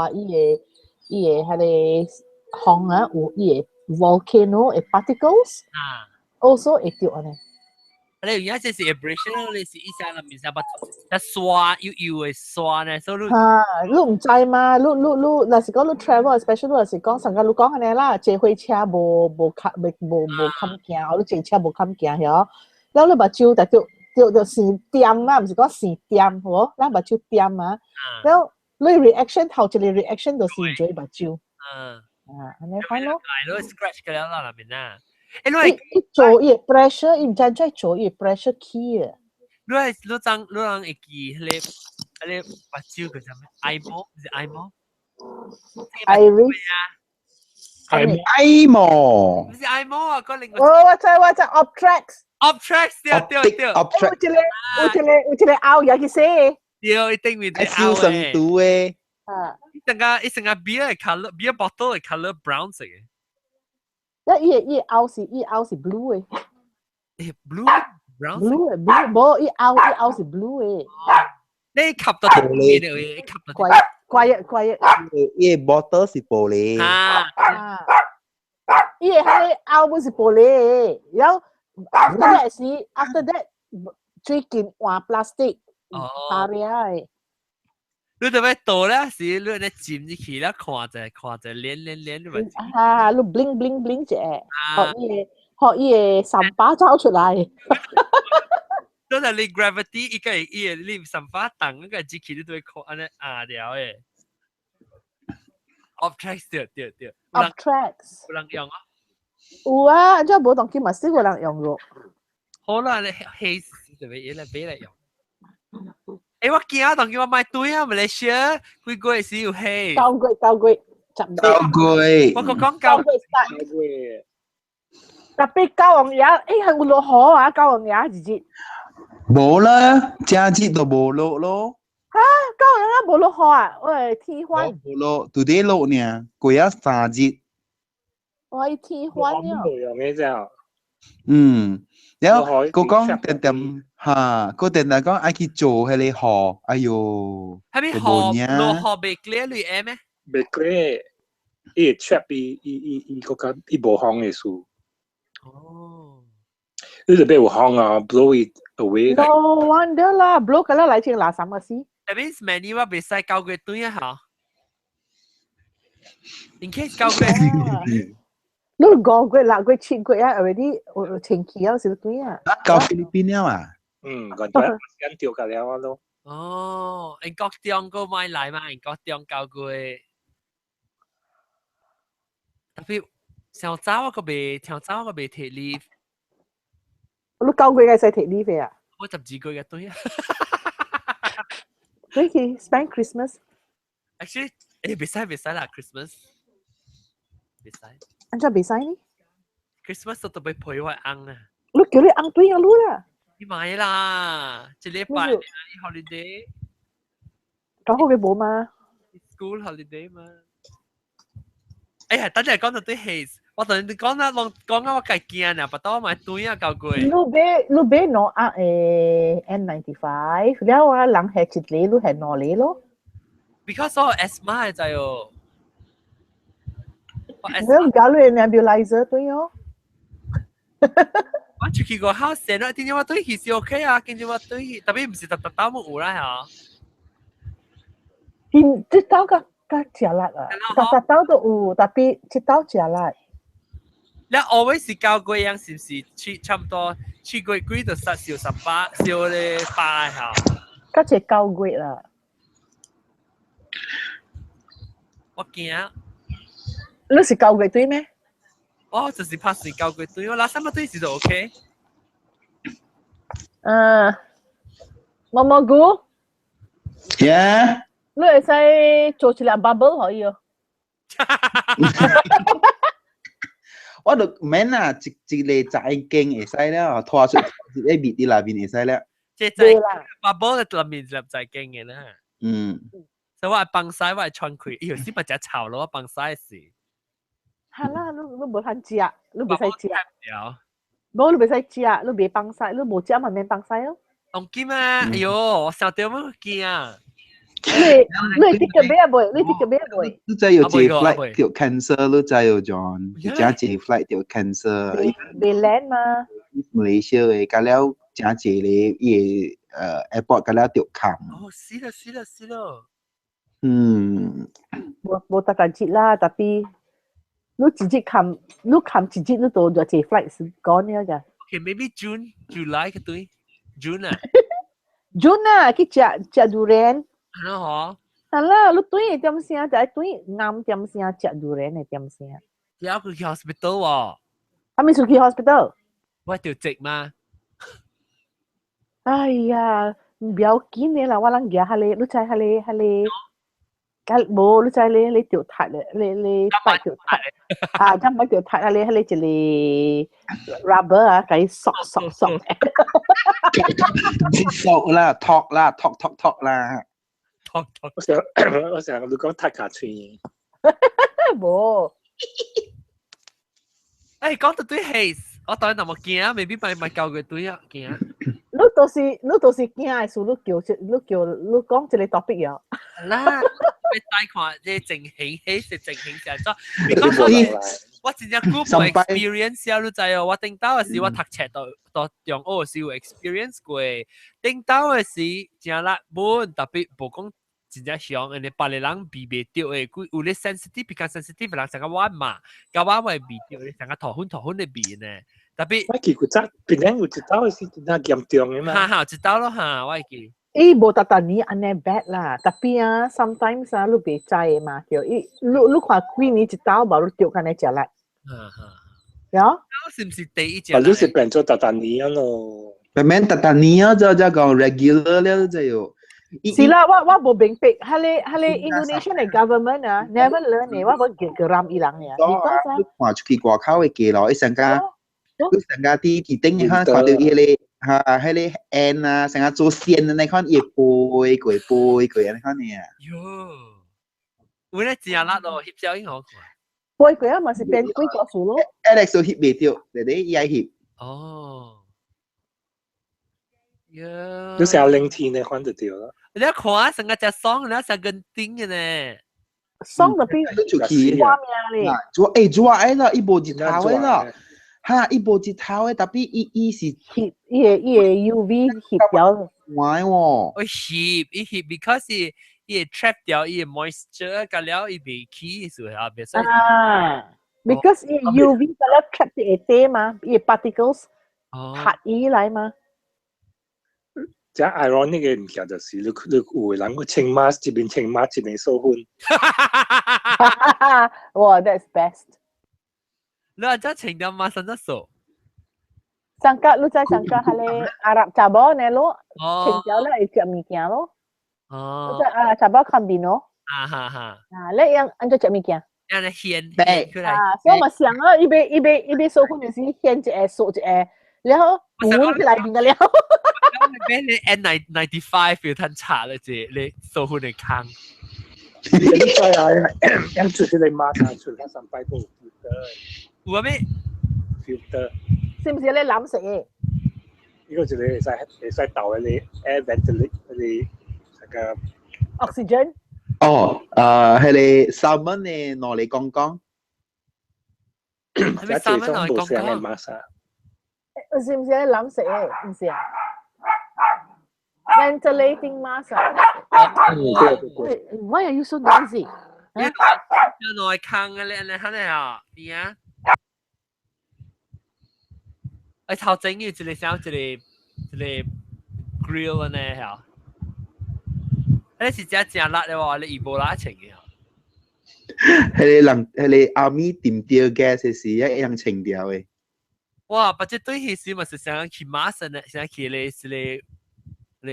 Speaker 5: 伊個迄個風有伊個 volcano 嘅 particles also 會掉安尼。
Speaker 2: 你而家即是 abrasion， 你是意思係面上把刷要嘅刷呢，所以
Speaker 5: 你唔知嘛？你若是講你 travel，especially 若是講上個你講安尼啦，坐火車無冚行，你坐車無冚行嗬，然後你目睭就線點嘛，唔是講線點喎，咱目睭點啊，然後你 reaction 頭一個 reaction 就線咗目睭，安尼翻咯。
Speaker 2: 係咯 ，scratch 嘅啦入面啊。
Speaker 5: 伊做伊 pressure， 伊唔知在做伊 pressure key 啊。
Speaker 2: 你人會記你目睭叫咩 ？eyeball 是 eyeball？iris
Speaker 3: eyeball，唔
Speaker 2: 是 eyeball 啊，個另外。
Speaker 5: 我知 optrax
Speaker 2: 對。
Speaker 5: 有一個拗嘢去寫。
Speaker 2: 對，一定會
Speaker 3: 係小生度嘅。
Speaker 2: 一成個 beer bottle 嘅 color brown 嚟嘅。
Speaker 5: 伊拗是 blue 嘅。
Speaker 2: blue brown。blue
Speaker 5: 嘅，冇伊拗是 blue 嘅。
Speaker 2: 你吸到玻璃嘅，吸到。
Speaker 5: quiet。
Speaker 3: 伊個 bottle 是玻璃。
Speaker 5: 伊個迄個拗本是玻璃嘅，然後 after that 最近換 plastic barrier 嘅。
Speaker 2: 你特別多啦，是你咧浸入去啦，看着連你咪。
Speaker 5: 你 bling 者，學伊個三把走出來。
Speaker 2: 都係你 gravity 一個你三把檔嗰個機器你都會看安尼掉嘅。optrax 對。
Speaker 5: optrax
Speaker 2: 有人用啊？
Speaker 5: 有啊，即係冇當機咪少個人用咯。
Speaker 2: 好啦，你 haze 特別嘢嚟俾你用。我驚當叫我買對啊，馬來西亞幾個月時要 haze。
Speaker 5: 交貴，
Speaker 2: 我講交
Speaker 5: 貴。特別交黃牙，係有落雨啊！交黃牙直接。
Speaker 3: 冇啦，假節都冇落咯。
Speaker 5: 交黃牙冇落雨啊！喂，天昏。
Speaker 3: 冇落，today 落呢，過咗3節。
Speaker 5: 我天昏啊！
Speaker 4: 有咩啫？
Speaker 3: 然後佢講點佢點講愛去做迄個河，哎呦，
Speaker 2: 係咪落河被 clear 嚟誒咩？
Speaker 4: 被 clear，伊 trap 伊嗰個伊無風嘅樹。你特別有風啊 ，blow it away。No
Speaker 5: wonder 啦 ，blow 㗎啦，嚟聽垃圾嘅事。
Speaker 2: That means many 話被曬交過對啊嚇。In case 交過。
Speaker 5: 你5個月、6個月、7個月啊 ，already 天氣啊，是對啊。
Speaker 3: 到菲律賓了啊？
Speaker 4: 我哋先調㗎了咯。
Speaker 2: 英國中個買來嘛，英國中交過。特別上早我個未，上早我個未take leave。
Speaker 5: 你9個月嘅使 take leave 啊？
Speaker 2: 我12個月對啊。
Speaker 5: 你去 spend Christmas？Actually，
Speaker 2: 別使啦 ，Christmas。別使。
Speaker 5: 安怎袂使呢
Speaker 2: ？Christmas 都被陪我昂啊！
Speaker 5: 你叫你昂對啊，你啦！
Speaker 2: 你買啦，一禮拜 holiday。
Speaker 5: 咁好嘅冇嘛
Speaker 2: ？School holiday 嘛。哎呀，等陣講到啲 haze，我同你講啦，講我計驚啊，不過我買對啊，夠貴。
Speaker 5: 你買攞N95，然後人係一粒，你係攞粒咯。
Speaker 2: Because 我 asthma 就係。
Speaker 5: 你搞你 nebulizer 對哦。
Speaker 2: 我出去個 house 成日點解我對佢是 OK 啊？點解我對佢特別唔是特冇有啦嚇？
Speaker 5: 即刀個食力啊，特刀都有，特別即刀食力。
Speaker 2: 你 always 是交貴樣是唔是？差唔多去貴貴就少18，少你8嚇。
Speaker 5: 嗰隻交貴啦。
Speaker 2: 我驚。
Speaker 5: 你是高鬼對咩？
Speaker 2: 哦，就是怕水高鬼對，我拉什麼對是都 OK。
Speaker 5: 毛毛菇，
Speaker 3: Yeah，
Speaker 5: 你會使做一粒 bubble 可以哦。
Speaker 3: 我就唔免啊，一個仔經會使了，拖出一個米啲內邊會使了。
Speaker 2: 即係bubble 嘅裏面就係驚嘅啦。所以我係崩晒，我係穿佢，有時咪只炒咯，我崩晒時。
Speaker 5: 係啦，你冇通食，你唔使食。
Speaker 2: 有。
Speaker 5: 冇，你唔使食，你別崩晒，你冇食咪免崩晒咯。
Speaker 2: 當機咩？哎呦，我笑到乜驚啊！
Speaker 5: 你啲個咩袂？你啲個咩袂？
Speaker 3: 你再有坐 flight 掉 cancel，你再有 John， 你真坐 flight 掉 cancel。
Speaker 5: 未 land 嘛？
Speaker 3: 馬來西亞嘅，咁了真坐咧，伊airport 咁了掉冚。
Speaker 2: 哦，是咯。
Speaker 5: 冇特特節啦，特別你直接冚，你冚直接你到就坐 flight 是講呢個。
Speaker 2: Okay, maybe June, July 嘅對，June 啊。
Speaker 5: June 啊，去食 durian。
Speaker 2: 係咯，
Speaker 5: 係啦，你對點聲就係對啱點聲食 durian 嘅點聲。
Speaker 2: 有佢去 hospital 喎。
Speaker 5: 係咪去 hospital？
Speaker 2: 我條直嘛。
Speaker 5: 哎呀，唔要緊嘅啦，我諗嘅係你，你知係你，冇你知你條塔咧，你擺條塔啊，真擺條塔啊，你一個 rubber 啊，佢索。
Speaker 3: 索啦，talk 啦，talk 啦。
Speaker 4: 我成日你講塔卡村。
Speaker 5: 冇。
Speaker 2: 誒，講到對 haze，我當然那麼驚，未必咪教佢對啊驚。
Speaker 5: 你到時驚嘅時候，你講一個 topic 呀。
Speaker 2: 啦，你帶看即係正興，haze 係正興成咗。我真正 group experience 啊，你知哦。我頂到嘅時，我讀冊到中學時有 experience 過。頂到嘅時，真啦，本特別無講真正想，人哋別個人避袂掉誒，佢有啲 sensitive，比較 sensitive 人成個玩嘛，個玩會避掉，你成個頭昏嘅避呢。特別
Speaker 4: 我記佢真邊人有知道嘅是真係嚴重嘅嘛。
Speaker 2: 哈，知道咯哈，我記。
Speaker 5: 冇特特你安尼 bad 啦，特別啊 ，sometimes 啊，你別知嘛，叫你看幾年一刀，冇你掉緊嚟食嚟。有？
Speaker 2: 是唔是第一隻？
Speaker 4: 或者是變做特特尼啊咯？
Speaker 3: 變特特尼啊，就講 regular 了就有。
Speaker 5: 是啦，我冇明白，係你 Indonesia 嘅 government 啊 ，never learn 嘅，我冇geram hilang 嘅。
Speaker 3: 你看出去外口嘅記錄，成家啲頂嘅看到伊個嚇，迄個 N 啊，成日做線嘅，你看伊背過，你看呢？
Speaker 2: 喲，我咧真辣咯，翕照影好看。
Speaker 5: 背過啊，咪是變鬼國數咯。
Speaker 3: Alex 都翕未掉，你伊係翕。
Speaker 2: 哦。
Speaker 4: 你成日零天你看得掉啦。
Speaker 2: 你一看成個隻桑，你成個頂嘅呢。
Speaker 5: 桑嗰邊
Speaker 3: 出去。
Speaker 5: 畫面咧。
Speaker 3: 做誒啦，伊無一頭嘅啦。哈，伊無一頭嘅，特別伊是
Speaker 5: 翕，伊個 UV 翕掉。
Speaker 3: 壞喎。
Speaker 2: 伊翕 because 伊 trap 掉伊 moisture，咁了伊未起，所以後邊所以。
Speaker 5: because 伊 UV 咁了 trap 啲嘢嘛，伊 particles 拍伊嚟嘛。
Speaker 4: 即係 ironic 嘅唔其實就是你會諗個青馬這邊青馬這邊收寬。
Speaker 5: 哇 ，that's best。
Speaker 2: 你話真情點馬上得數
Speaker 5: ？Sangka 你知 sangka 係你 Arab cabang 呢咯，青椒咧係食物件咯。
Speaker 2: 哦。
Speaker 5: 你知Arab cabang kambing咯。
Speaker 2: 哈。
Speaker 5: 你yang anjo 食物件。
Speaker 2: yang hiền出嚟。
Speaker 5: 所以咪想啊，一邊收寬就是獻一個數一個，然後換起來邊個了。
Speaker 2: 俾你 N95 要吞茶啦，你收寬嚟坑。
Speaker 4: 你再係樣出嚟馬上出嚟上擺部 filter。
Speaker 2: 有咩
Speaker 4: filter？
Speaker 5: 是唔是你諗食嘅？
Speaker 4: 呢個就你會使導嘅你 air ventilate 你個
Speaker 5: oxygen。
Speaker 3: 哦，係你salmon嘅攞嚟講講。
Speaker 2: 係咪salmon攞嚟講
Speaker 4: 講？
Speaker 5: 是唔是你諗食嘅？唔是啊。Ventilating mask. Why are you so noisy?
Speaker 2: 要內坑嘅你睇下啊，點啊？我頭整要一個想一個 grill 呢嚇，你是真辣嘅喎，你伊波拉情嘅。
Speaker 3: 係你阿咪點掉嘅時時一樣情調嘅。
Speaker 2: 哇，或者對起時咪是想去馬神呢，想去你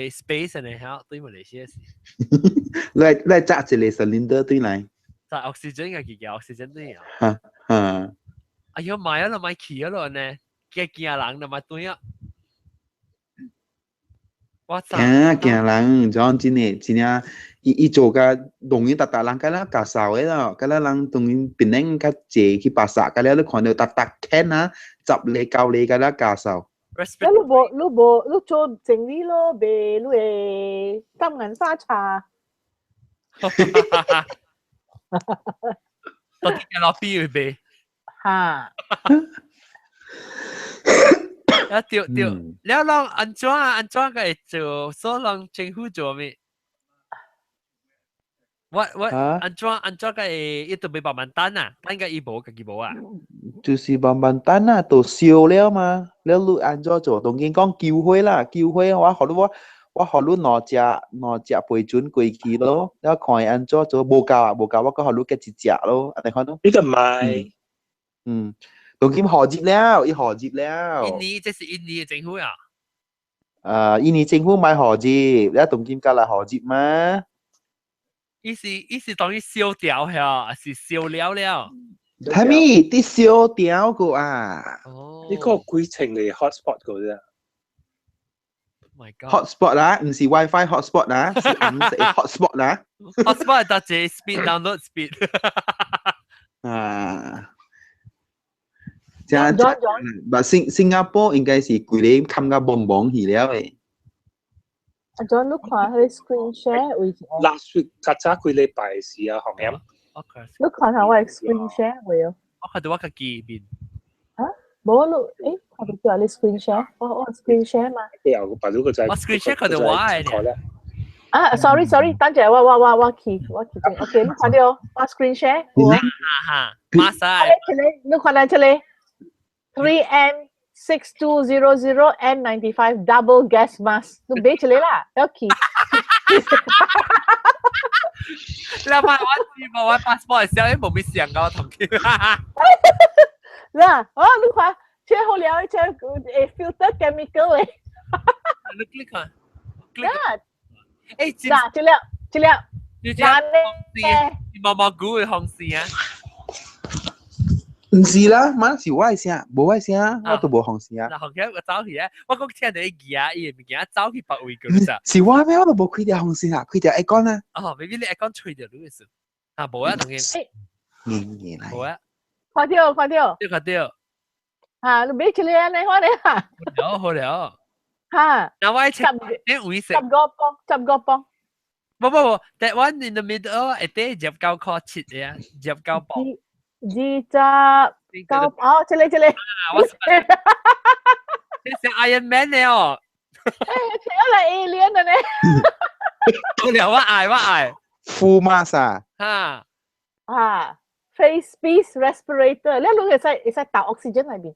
Speaker 2: space 呢，嚇對馬來西亞時。
Speaker 3: 你揸住你 cylinder 對嚟。
Speaker 2: 但 oxygen 嘅幾個 oxygen 對啊。
Speaker 3: 嚇。
Speaker 2: 哎呀買啊，買去啊咯呢，嘅見人就買對啊。
Speaker 3: 驚人，仲真係，伊做嘅當然特人，嗰啦介紹嘅咯，嗰啦人當然變成個借去巴薩，嗰啦你看到特聽啊，十里九里嗰啦介紹。
Speaker 5: 你做整理咯，俾你誒金銀花茶。
Speaker 2: 到底嘅老邊會俾？
Speaker 5: 嚇。
Speaker 2: 啊對，你讓安怎個做，所讓政府做咩？我安怎個一度俾百萬單啊，單個一部個幾部啊？
Speaker 3: 就是慢慢等啊，都燒了嘛，了你安怎做？當然講救火啦，救火我學你攞隻培準過去咯，了看安怎做，無夠我學你嘅一隻咯，你看到？
Speaker 4: 呢個唔係。
Speaker 3: 當然何接了，
Speaker 2: 印尼這是印尼嘅政府啊？
Speaker 3: 印尼政府買何接，了當然加來何接嘛？
Speaker 2: 意思當於燒掉係是燒了。
Speaker 3: 係咪啲燒掉個啊？
Speaker 4: 呢個規程嚟 hotspot 個啫。
Speaker 2: My God！
Speaker 3: hotspot 啊，唔是 WiFi hotspot 啊，是唔是 hotspot 啊
Speaker 2: ？hotspot 係得隻 speed download speed。
Speaker 3: 新加坡應該是佢哋冚家蹦蹦去了誒。
Speaker 5: 阿 John，你看佢 screen share 會點
Speaker 4: ？Last week 早幾禮拜是啊，紅飲。
Speaker 5: 你看下我 screen share 會哦。
Speaker 2: 我看到我個機面。
Speaker 5: 嚇？冇你看到叫你 screen share？我 screen share 嘛。
Speaker 4: 有把呢個就係。
Speaker 2: 我 screen share 看到我嘅。
Speaker 5: sorry，等陣，我 key OK，你看到我 screen share？
Speaker 2: 馬賽。
Speaker 5: 你看到這裡 3M6200 N95 double gas mask，你俾出嚟啦，有 key。
Speaker 2: 你買我字幕，我 passport 嘅時候，你冇咩想過同佢。
Speaker 5: 嗱，你看，這好了，這filter chemical 嚟。
Speaker 2: 你 click 啊
Speaker 5: ，click。
Speaker 2: 嗱，
Speaker 5: 這了，
Speaker 2: 嗱呢？毛毛菇嘅紅線啊！
Speaker 3: 唔是啦，馬是我嘅聲，無我嘅聲，我都無紅線啊。
Speaker 2: 嗱，紅嘅我走去啊，我講聽到你記啊，伊物件走去別位嗰陣。
Speaker 3: 是我咩？我都無開條紅線啊，開條 icon 啊。
Speaker 2: maybe 你 icon 吹掉你嘅事。無啊，同佢。無啊。
Speaker 5: 快啲。
Speaker 2: 快啲。
Speaker 5: 你俾出嚟啊！你開你啊。
Speaker 2: 好了。
Speaker 5: 嚇。
Speaker 2: 嗱，我10位數。
Speaker 5: 10個幫。
Speaker 2: 不，that one in the middle，一啲入夠確切嘅，入夠磅。
Speaker 5: 29這裡。
Speaker 2: 你成 Iron Man 了。
Speaker 5: 除咗嚟 alien 嘅呢？
Speaker 2: 好了，我嗌。
Speaker 3: Full mask
Speaker 2: 啊。
Speaker 5: face piece respirator，你攞佢使打 oxygen 裏邊。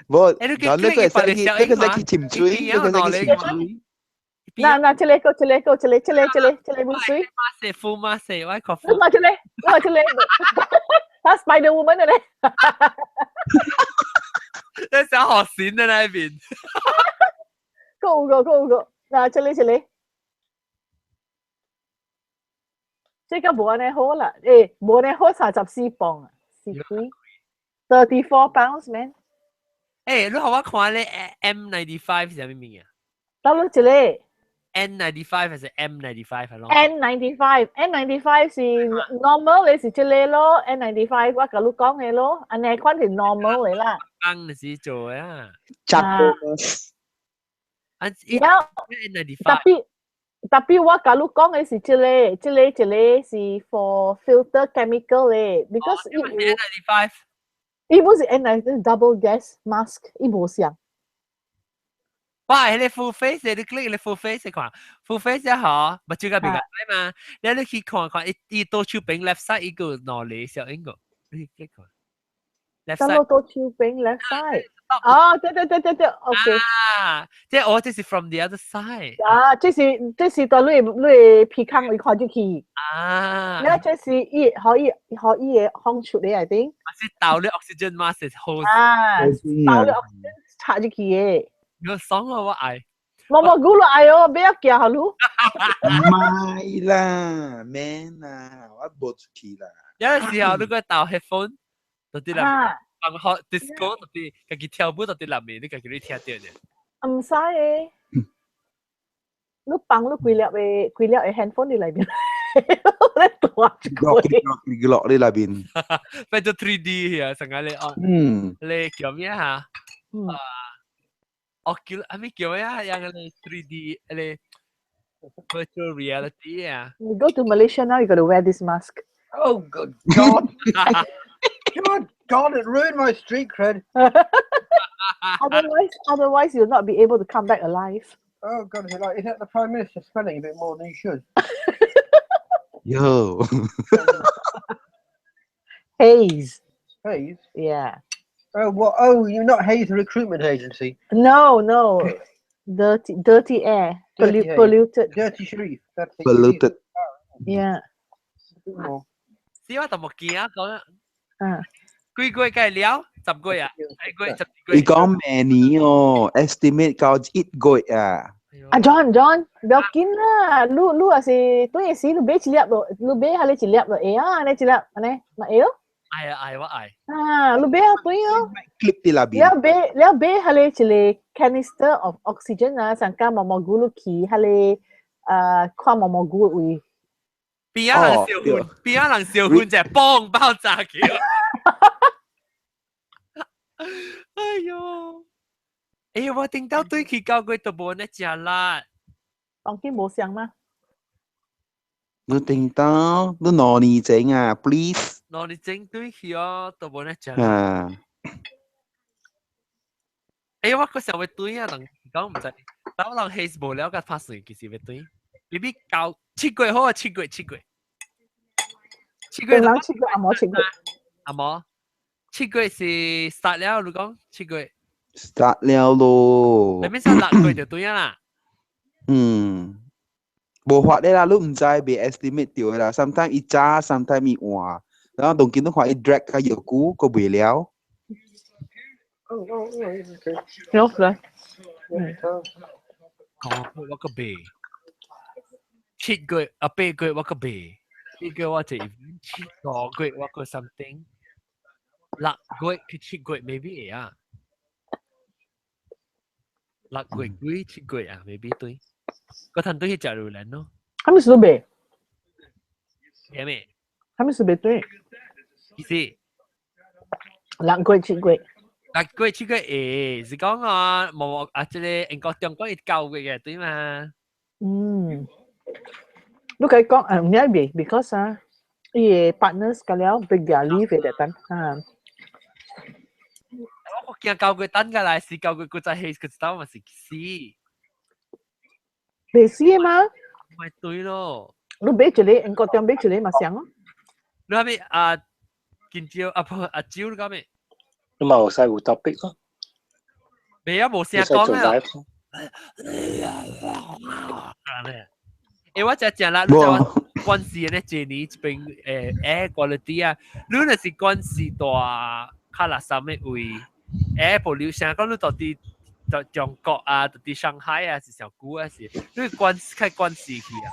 Speaker 3: 冇，呢個係潛水，呢個係潛水。
Speaker 5: 嗱，這裡冇水。
Speaker 2: full mask，我講
Speaker 5: full。這裡，他 Spider Woman 嘅咧。
Speaker 2: 你想學線嘅那邊。
Speaker 5: Go。嗱，這裡。這個冇呢好啦，冇呢好34磅啊，34 pounds man。
Speaker 2: 你好我看你 M95 係咩名啊？
Speaker 5: 到咗這裡。
Speaker 2: N95 還是 M95 係咯
Speaker 5: ？N95 是 normal， 你是這裡咯 ，N95 我跟你講嘅咯，安尼款係 normal 嚟啦。
Speaker 2: 啱時做啊。
Speaker 5: 特別我跟你講嘅是這裡是 for filter chemical 嘅 ，because
Speaker 2: N95。
Speaker 5: 伊唔是 N95 double gas mask， 伊冇像。
Speaker 2: 哇！你 full face，你 click 你 full face 看 ，full face 一下，咪最緊邊個嘛？你去看，伊多出邊 left side 一個哪裡小英個，你 click 看。left
Speaker 5: 得
Speaker 2: side
Speaker 5: 咯，到手柄 left side。哦，對，OK。
Speaker 2: 即係我這是 from the other side
Speaker 5: 啊，這是到你皮康你看入去。
Speaker 2: 啊，
Speaker 5: แล้ว這是可以放出嚟，I think。
Speaker 2: 是倒了 oxygen mask 是 hose
Speaker 5: 啊，倒了 oxygen 插入去嘅。
Speaker 2: 有爽啊我愛
Speaker 5: 冇估落哎喲，俾一夾下路。
Speaker 3: ไม่ล่ะแม่น่ะว่าบทขีล่ะ
Speaker 2: 有陣時候你個倒 headphone 到啲入面
Speaker 5: 啊，
Speaker 2: 放學 disco 到啲自己跳舞到啲入面你自己聽到嘅
Speaker 5: 唔使嘅。你放你幾粒嘅 handphone 喺裏邊，你大一個。
Speaker 3: กรอกได้ละบิน
Speaker 2: เป็นตัว 3D 啊成日你哦你叫咩嚇Oculus 係咪叫咩啊有個你 3D 你 virtual reality 啊
Speaker 5: You go to Malaysia now, you got to wear this mask.
Speaker 6: Oh, good God. God, it ruined my street cred.
Speaker 5: Otherwise, you'll not be able to come back alive.
Speaker 6: Oh, God, is that the Prime Minister spelling a bit more than he should?
Speaker 3: โย่
Speaker 5: Haze.
Speaker 6: Hayes?
Speaker 5: Yeah.
Speaker 6: Oh, what? Oh, you're not Hayes the recruitment agency.
Speaker 5: No. Dirty air.
Speaker 6: Dirty haze.
Speaker 5: Polluted.
Speaker 6: Dirty Sharif. That's it.
Speaker 3: polluted
Speaker 5: Yeah.
Speaker 6: Oh.
Speaker 2: 試我就冇見啊講啊
Speaker 5: 啊
Speaker 2: 幾個月計了10個月啊幾個月10個
Speaker 3: อี
Speaker 2: 月
Speaker 3: กก็แม่นี้อ๋อ estimate เขาอิดกอยอ่ะ
Speaker 5: John, biarkin lah. Lu asyik tu yang si lu be cilap tu. Lu be hale cilap tu. Ni cilap. Ane, mak yo.
Speaker 2: 嗌ว่า嗌
Speaker 5: Lu be tu yo.
Speaker 3: คลิปที่ละบิน
Speaker 5: Liao be hale cile canister of oxygen sangka mama gulu ki hale kwa mama gulu ui.
Speaker 2: 邊一人笑歡邊一人笑歡就係幫爆炸橋哎喲我聽到對佢教佢都冇得食啦
Speaker 5: 當今冇想嗎？
Speaker 3: 你聽到你哪裡整啊 please
Speaker 2: 我哋整對佢都冇得食
Speaker 3: 啊
Speaker 2: 我嗰時候會對人講唔知但人 Hayes 無了解發生其實會對maybe 教7個月好啊7個月
Speaker 5: 人7個阿冇7個
Speaker 2: 阿冇7個月是 start 了你講7個月
Speaker 3: start แล้วโล
Speaker 2: 你邊時6個月就對啦
Speaker 3: บ่ฮอดได้ล่ะลูก唔知be estimate 掉ล่ะ sometimes อีจ้า sometimes มีอัวแล้วตรงกินต้องขออี drag ก็อยู่กูก็เบื่อแล้ว
Speaker 6: Okay.
Speaker 5: เนาะเลย
Speaker 2: 我個鼻7個月8個月我個鼻7個月我就2個月我個 something 6個月7個月 maybe 啊6個月7個月啊 maybe 對個攤對去食榴蓮咯
Speaker 5: 係咪數別？
Speaker 2: 係咪？
Speaker 5: 係咪數別對？
Speaker 2: 是
Speaker 5: 6個月7個月。
Speaker 2: 6個月7個月是講啊冇即係英國中國9個月嘅對嘛？
Speaker 5: 你可以講唔係別 because 伊 partners 個了 big their leave at that time
Speaker 2: 我見9個月等㗎啦，是9個月佢就係佢知道咪是死。
Speaker 5: 未死嘛？
Speaker 2: 咪對咯。
Speaker 5: 你俾住你，英國點俾住你咪上咯。
Speaker 2: 你係咪啊？見招阿招你講咩？
Speaker 4: 你咪有細有 topic 咯。
Speaker 2: 未啊，冇聲講啊。我就講啦，你就關係咧，這呢邊air quality 啊，你那是關係大卡拉薩咩位 air pollution，講你到底到中國啊，到底上海啊，是小姑啊是，你關係去啊，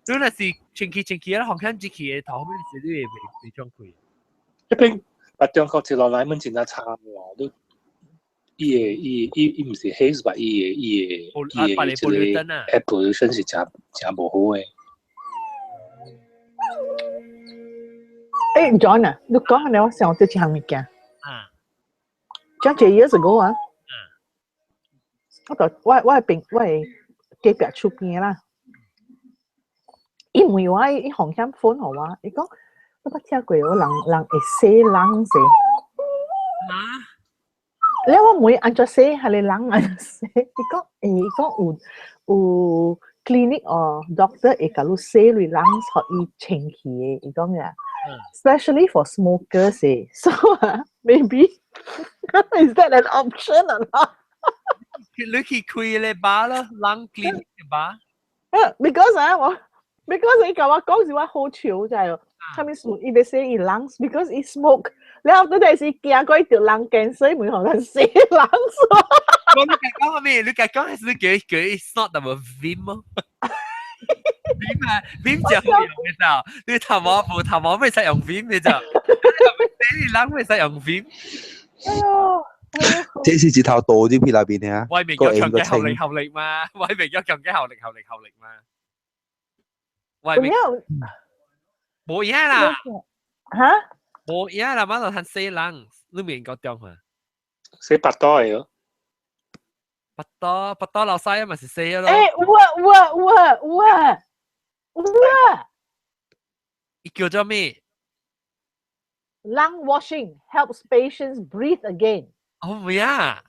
Speaker 2: 你那是前期啦，航空機器嘅頭面是你未裝佢。
Speaker 4: 一邊把中國接落來問真係差喎，都伊唔是 haze 吧？伊嘅即個 air pollution 是真無好嘅。
Speaker 5: John 啊，你講下你我想對一項物件。Just 2 years ago 啊，我係隔壁出邊啦。伊問我伊紅險款好啊，伊講我捌聽過有人會洗冷死。你我問安怎洗，係你人安怎洗？伊講有 clinic 哦 ，doctor 會甲你洗你冷，互伊清氣嘅。伊講呀。especially for smokers. So maybe is that an option or not?
Speaker 2: 你去開咧吧咯，冷 clinic 嘅吧。
Speaker 5: Because 你同我講是話好潮就係，他們說伊要死伊 lungs because 伊 smoke，然後到底是驚過一條 lung cancer，每行人死 lungs。
Speaker 2: 我你講係咩？你講係佢 it's not the vim 咯。vim 就好用嘅就，你頭毛咪使用 vim 嘅就，你冷咪使用 vim。
Speaker 5: 哎呦！
Speaker 3: 這是一頭多啲喺邊啊？
Speaker 2: 威明有強嘅後力嘛？威明有強嘅後力嘛？威明冇嘢啦，
Speaker 5: 嚇
Speaker 2: 冇嘢啦，馬上睇死人，你明個點啊？
Speaker 4: 死8多嚟咯，
Speaker 2: 不多老細咪是死咯。你叫咗咩
Speaker 5: ？Lung washing helps patients breathe again。
Speaker 2: 哦唔呀，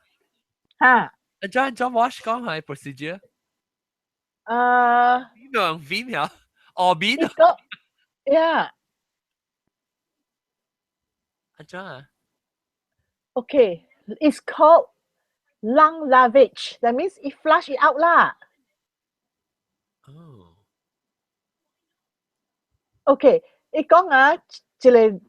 Speaker 5: 嚇
Speaker 2: ，John wash 講係 procedure。邊度用 vim 呀？哦邊度？
Speaker 5: Yeah。John。Okay, it's called lung lavage. That means it flush it out lah.
Speaker 2: Oh.
Speaker 5: Okay, 伊講啊，一個人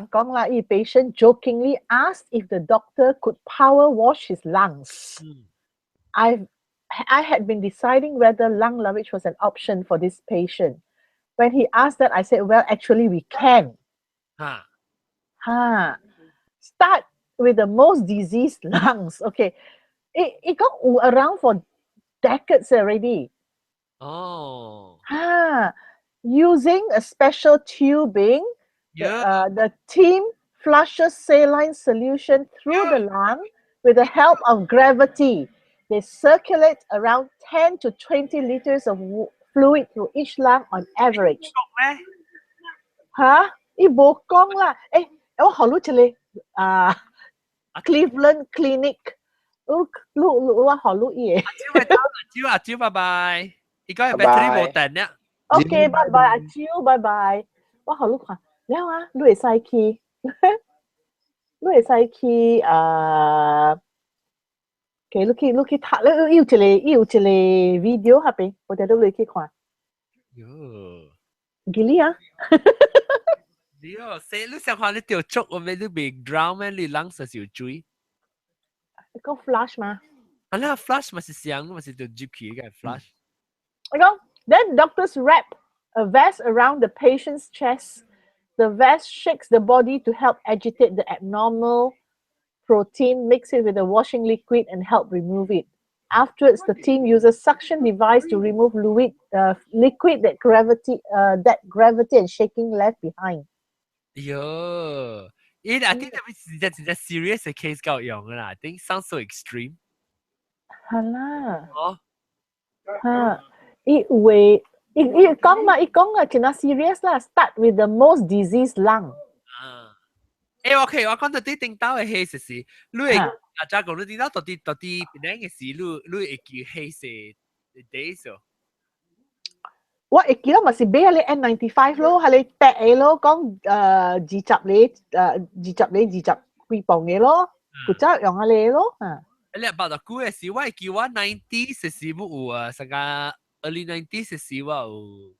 Speaker 5: 講啦，伊 patient jokingly asked if the doctor could power wash his lungs. I had been deciding whether lung lavage was an option for this patient. When he asked that, I said, well, actually we can. Start with the most diseased lungs. Okay. It got around for decades already.
Speaker 2: Oh.
Speaker 5: Using a special tubing, the team flushes saline solution through the lung with the help of gravity. They circulate around 10 to 20 liters of fluid through each lung on average. 伊冇講啦，我學到一個Cleveland Clinic，我學到嘢。
Speaker 2: 阿蕉，拜拜。而家係 battery 冇電啦。
Speaker 5: OK， 拜拜，阿蕉，拜拜。我學到看，然後你會使去，你去睇，你有一個 video 下邊，我哋都會去看。Gili 啊！
Speaker 2: 你想看你條竹，我咪你未 drown 咩？你冷實少水。
Speaker 5: 個 flush 嘛？
Speaker 2: 啊，那 flush 咪是香，咪是條 gypsy 嘅 flush。
Speaker 5: 我講 ，then doctors wrap a vest around the patient's chest. The vest shakes the body to help agitate the abnormal protein, mix it with the washing liquid, and help remove it. Afterwards, the team uses suction device to remove liquid that gravity and shaking left behind.
Speaker 2: Yo, I think that's a serious case 夠用㗎啦。I think sounds so extreme.
Speaker 5: 係啦。伊講啊，真係 serious 啦。Start with the most diseased lung。OK，
Speaker 2: 我講到啲頂刀嘅 case 是，你會阿仔講你頂刀到啲邊嘅事，你會叫 case 啲數。
Speaker 5: 我會記得咪是買你 N95 咯，係你搭嘅咯，講20幾磅嘅咯，佢真係用下你咯。
Speaker 2: 你話到古嘅時，我係叫我90時冇有啊，成個 early 90時我有。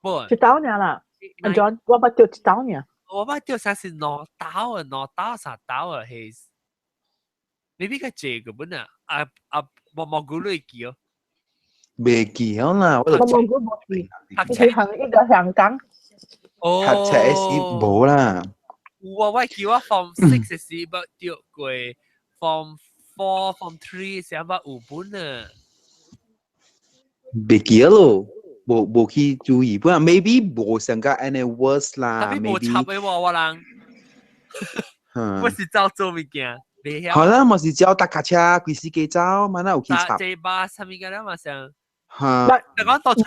Speaker 2: 冇。
Speaker 5: 一刀呢啦，阿 John， 我捌掉一刀呢。
Speaker 2: 我捌掉啥是兩刀3刀啊，case。maybe 個借個本啊，冇估你記哦。
Speaker 3: 未記啦，我就
Speaker 5: 佢行一個香港。
Speaker 3: 讀冊時冇啦。
Speaker 2: 我叫我 form 6嘅時冇掉過 ，form 4、form 3時冇有本啊。
Speaker 3: 未記咯，冇去注意，不然 maybe 冇成個 any worse 啦。
Speaker 2: 特別冇插嘅我人，我是照做物件。
Speaker 3: 好啦，我是照搭架車，幾時幾走，咪那有去插。
Speaker 2: 這把什麼嘅啦嘛上。
Speaker 3: 嚇！
Speaker 2: 但講到處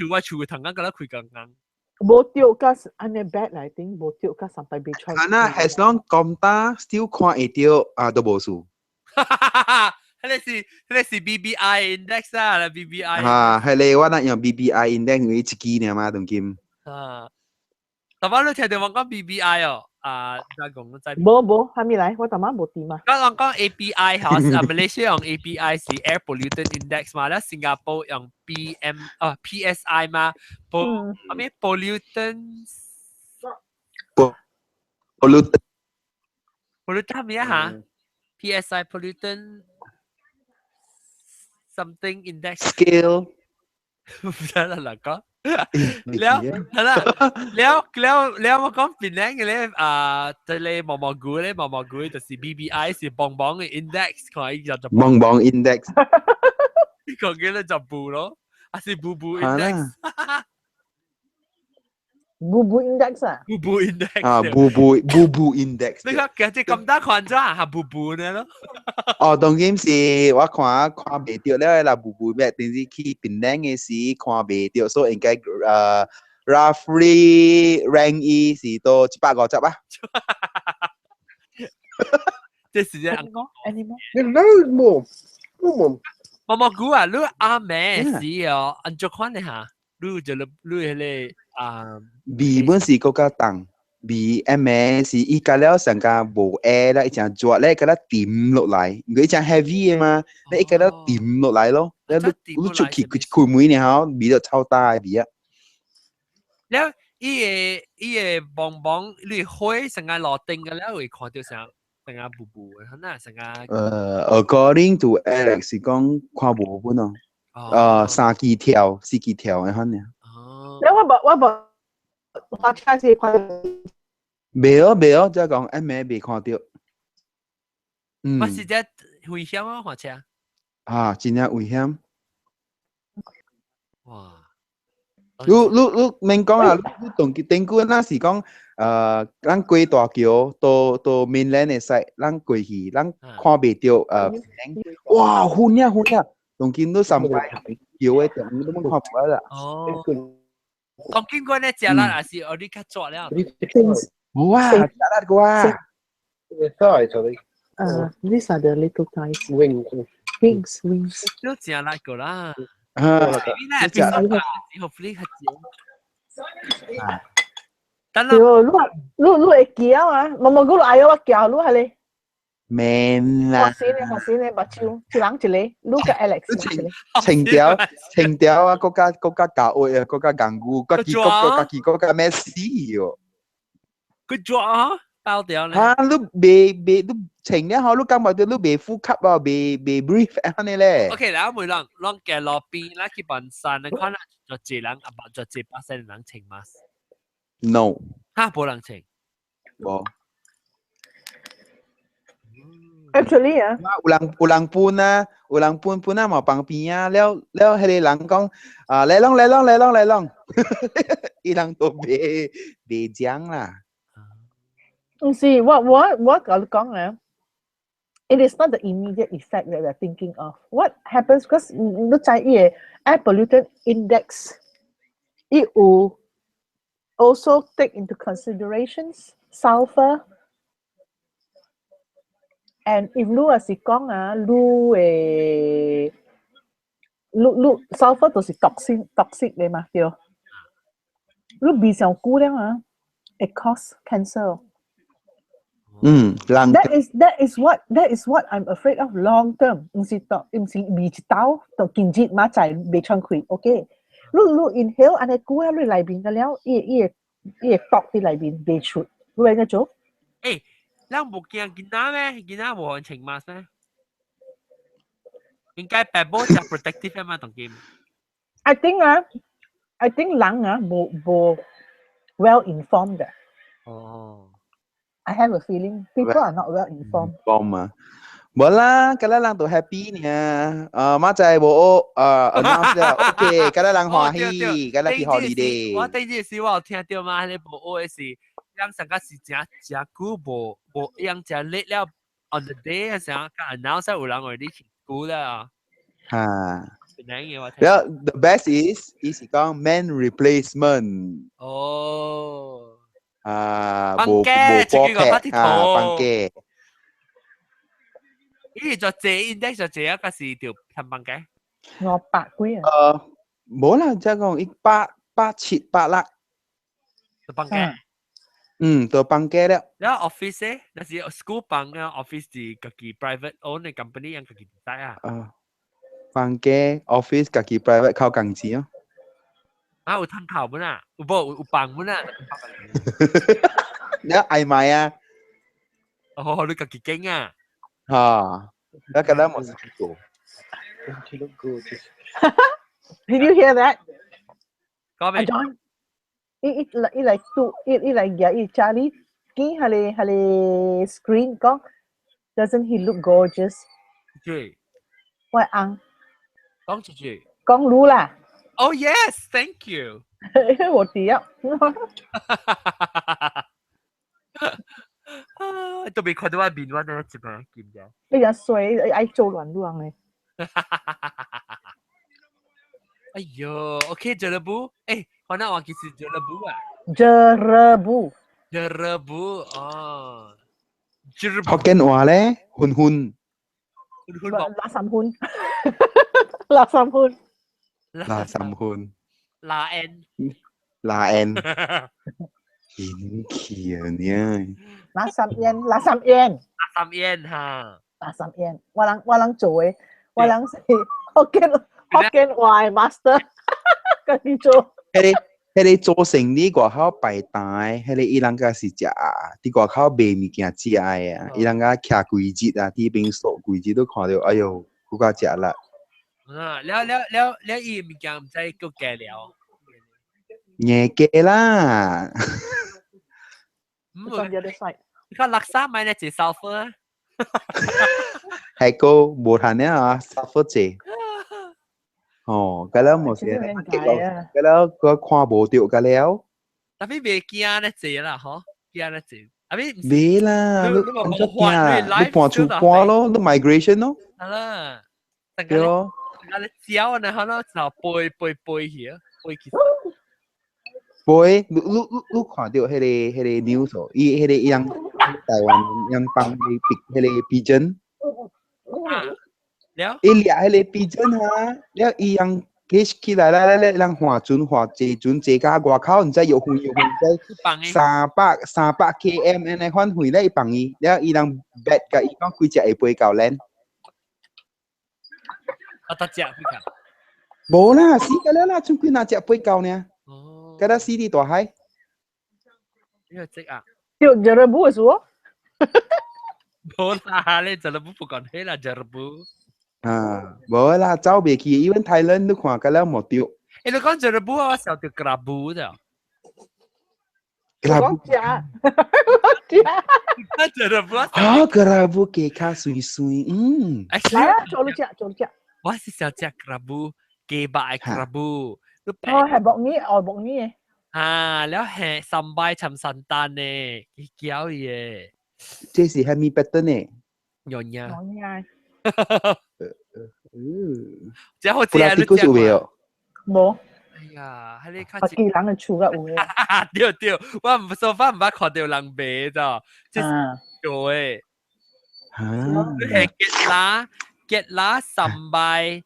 Speaker 2: 我處同間覺得佢更硬。
Speaker 5: 冇掉架，ane bad 嚟頂，冇掉架sampai被吹。
Speaker 3: 啊那 as long 咁大 still 看會掉啊都冇數。
Speaker 2: 你是 BBI index 啊，BBI。
Speaker 3: 係你我那用 BBI index 你一支呢嘛，同金。
Speaker 2: 啊，但我你聽到我講 BBI 哦，再講再。
Speaker 5: 冇，還沒來，我頭晚冇掂嘛。
Speaker 2: 我講 API 嚇，Malaysia 用 API 是 Air Pollutant Index 嘛，แล้ว新加坡用 PSI 嘛，咩 pollutant pollutant 咩嚇 ？PSI pollutant something index
Speaker 3: scale
Speaker 2: 唔得啦講。แล้ว我講變靚嘅咧對你毛毛菇就是 BBI 是棒棒嘅 index，佢就
Speaker 3: 棒棒 index，
Speaker 2: 佢嘅咧就布咯，還是布布 index，
Speaker 5: 布布 index 啊，
Speaker 2: 布布 index
Speaker 3: 啊，布布 index，
Speaker 2: 你睇其實咁大款咗係布布呢咯。
Speaker 3: 哦，當然是我看袂到了啦，布布咩？但是去檳城嘅時看袂到，所以應該roughly rank 伊是到750啊。
Speaker 2: 即是啫。
Speaker 5: animal。
Speaker 6: There's loads more. Come on.
Speaker 2: 毛毛菇啊，你阿妹是哦，按照款你嚇，你就你係
Speaker 3: B 本是嗰個重 ，B M 是伊加了成個無 air 啦，一隻做咧，嗰個點落嚟，如果一隻 heavy 嘅嘛，你一個咧點落嚟咯，你出去佢每年好比較超大嘅比啊。
Speaker 2: แล้ว伊個棒棒，你開成個落定嘅แล้ว會看到成個布布嘅，嗱成個。
Speaker 3: according to Alex 是講看無本咯，3支條、4支條嘅可能。
Speaker 5: 你我車是看到。
Speaker 3: 未哦，即係講 M 未看到。
Speaker 2: 我是只危險啊，或者。
Speaker 3: 真係危險。
Speaker 2: 哇！
Speaker 3: 你免講啊！你同頂久那是講咱過大橋到 mainland 嘅使，咱過去，咱看袂到哇！遠啊！當今都3擺橋嘅，但你都冇看唔到啦。
Speaker 2: 哦。當今嗰啲食啦，還是我哋較做了。
Speaker 3: 哇！食啦個啊
Speaker 6: The thighs, are they?
Speaker 5: These are the little thighs. Wings.
Speaker 2: 都食啦個啦。
Speaker 3: 你
Speaker 2: 食hopefully 較少。等
Speaker 5: 啦。你會叫啊？毛毛菇嗌我叫，你係你。
Speaker 3: 免啦。
Speaker 5: 學先你目睭，一人一個，你個 Alex。
Speaker 3: 情調啊，國家教會啊，國家강구，國家咩事喎？
Speaker 2: 佢做啊，包掉咧。
Speaker 3: 你情咧，你感覺到你未呼吸啊，未 breathe 安尼咧。
Speaker 2: OK，然後每人嘅路邊，嗱佢本身你看就一人就8%人穿 mask。
Speaker 3: No。
Speaker 2: 嚇，冇人穿。
Speaker 3: 冇。
Speaker 5: Actually 啊，
Speaker 3: 有人搬啊，冇旁邊啊，了迄個人講來龍，伊人都未講啦。
Speaker 5: 唔是，我跟你講啊 ，it is not the immediate effect that we're thinking of. What happens? Because 你知伊 air pollutant index， it will also take into considerations sulfur. And if 你係講啊，你sulfur 就是toxic 嘅嘛，對。你鼻上久了啊 ，it cause cancer。That is what I'm afraid of long term。唔是鼻一刀就見節馬仔未穿開 ，OK？ 你 inhale 安尼久啊，你裏邊嘅了，伊會毒喺裏邊未出，你會點做？
Speaker 2: 誒。咱冇見囡仔咩？囡仔冇穿 mask 咩？應該白帽就 protective 嘛，同佢。
Speaker 5: I think 人啊冇 well informed 嘅。
Speaker 2: 哦。
Speaker 5: I have a feeling people are not well informed。
Speaker 3: 嘛，冇啦，今日人都 happy 呢。馬仔冇announce 了 ，OK，今日人歡喜，今日去 holiday。
Speaker 2: 我第一時我有聽到嘛，你冇學嘅是。yang sangka si jia gu bo yang jia late 了 on the day 嘅時候，佢 announce 有人我哋去估啦。
Speaker 3: Well, the best is講 man replacement。
Speaker 2: 哦。
Speaker 3: 冇波劇放機。
Speaker 2: 咦，就借 index 就借一個是條噴棒嘅。
Speaker 5: 我8幾啊。
Speaker 3: 冇啦，即係講187、86。
Speaker 2: ตัวปังแก
Speaker 3: ตัวปังแก้
Speaker 2: แล้ว office นั่นสิ school ปังoffice ที่กับกี่ private own ใน company ยังกับกี่ได้
Speaker 3: ปังแก้ office กับกี่ private เข้ากันจี
Speaker 2: 有吞頭本啊，有棒本啊，
Speaker 3: แล้วไอไหม
Speaker 2: 你自己驚啊，
Speaker 3: แล้วกันแล้วหมดสักตัว
Speaker 5: Did you hear that?
Speaker 2: 講咩
Speaker 5: John, it like two, it like yeah, it Charlie, ki hale screen có, doesn't he look gorgeous?
Speaker 2: 句
Speaker 5: Why ang?
Speaker 2: 講住句
Speaker 5: Conรู้啦.
Speaker 2: Oh yes, thank you.
Speaker 5: 我知啊。
Speaker 2: 都未看到我面灣咧，接咩見嘅？
Speaker 5: 你日水愛做亂亂嘅。
Speaker 2: 哎呦 ，OK， Jerebu， 可能我其實 Jerebu 啊。
Speaker 5: Jerebu。
Speaker 2: Jerebu， 哦。Jerebu。
Speaker 3: 學緊話咧，หุ่น。
Speaker 5: 拉三หุ่น。拉三หุ่น。
Speaker 3: 拉三หุ่น。
Speaker 2: 拉 N。
Speaker 3: 拉 N。หินเขียวเนี่ย
Speaker 5: 拉三yen，拉三yen。
Speaker 2: 拉三 yen 哈。
Speaker 5: 拉三 yen， 我能做嘅，我能是學緊話 master， 跟住做。
Speaker 3: 迄個做生意外口擺攤，迄個伊人家是食，啲外口賣物件食嘅，伊人家徛櫃節啊，啲邊數櫃節都看到，哎呦，好加食啦。
Speaker 2: 了，伊物件唔使夠計了。
Speaker 3: 夜嘅啦。
Speaker 2: 你看垃圾買嚟做收貨啊？
Speaker 3: 係個無談咧啊，收貨啫。咁แล้วหมดเสียก็แล้วก็ความโบเดียวกันแล้ว
Speaker 2: แต่พี่เบกี้อ่ะเนี่ยเจ๋ละฮะกี้อ่ะเนี่ยเจ๋อ่ะพี่
Speaker 3: เบล่ะลูกอันจะกี้ลูกปอนชูปอน咯ลูก migration 咯
Speaker 2: 係啦但係咧招นะฮะ咯就背去啊背其實
Speaker 3: 背ลูก看到迄個 news 伊迄個樣台灣樣幫伊ปิด迄個 pigeon
Speaker 2: แล้ว
Speaker 3: 伊掠迄個 pigeon 哈แล้ว伊樣起來啦人划船划坐船坐甲外口唔知搖在300 km 安尼翻回來幫伊แล้ว伊人 bet 甲伊講幾隻會飛到land
Speaker 2: 啊得隻飛到
Speaker 3: 無啦死個了啦仲幾哪隻飛到呢個得死啲大海
Speaker 2: 呢個隻啊
Speaker 5: 就Jerebu是喎
Speaker 2: 冇啦你Jerebu不講起啦Jerebu
Speaker 3: 冇啦，走未去，even Thailand 都看過了冇掉。
Speaker 2: 你講Jerebu我想到Krabu啫。
Speaker 3: Krabu。
Speaker 2: Jerebu。
Speaker 3: Krabu 嘅卡水水，
Speaker 5: 嚟啊，做咗只。
Speaker 2: 我是想食Krabu，嘅白Krabu。
Speaker 5: 係木耳，外木耳嘅。
Speaker 2: แล้ว係三拜尋神丹呢，幾膠嘢。
Speaker 3: 這是係咪不得呢？
Speaker 2: 有呀。
Speaker 3: 即係好似啊，你講有冇？
Speaker 5: 冇。
Speaker 2: 哎呀，喺你
Speaker 5: 看。自己人嘅厝嘅有嘅。
Speaker 2: 對，我唔所以唔捌看到人賣咋，即係做誒。你係結啦三拜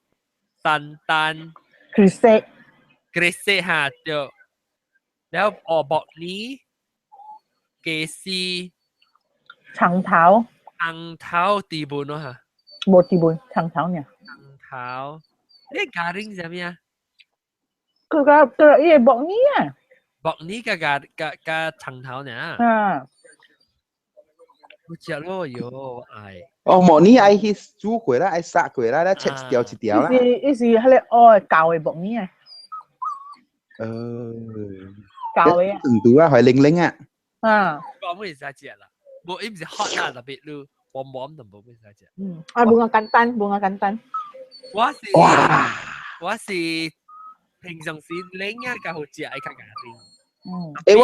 Speaker 2: 神丹。Grise 嚇對，แล้วบอกนี้เกซี
Speaker 5: 長頭
Speaker 2: ตีบุญเนาะฮะ
Speaker 5: 冇地盤長頭呢？
Speaker 2: 長頭，你家庭係咩啊？
Speaker 5: 佢依個木耳啊！
Speaker 2: 木耳個長頭呢？好食咯喲，哎！
Speaker 3: 哦，木耳愛去煮過啦，愛殺過啦，切一條一條啦。
Speaker 5: 伊是迄個愛舊嘅木耳啊。舊嘅啊。
Speaker 3: 程度啊，係零零啊。
Speaker 2: 我唔會食隻啦，冇，伊唔是 hot 啦，特別咯。warm 就冇咩曬隻。
Speaker 5: bunga kantan。
Speaker 2: 我是平常時領啊，較好食，愛較牙啲。
Speaker 3: 我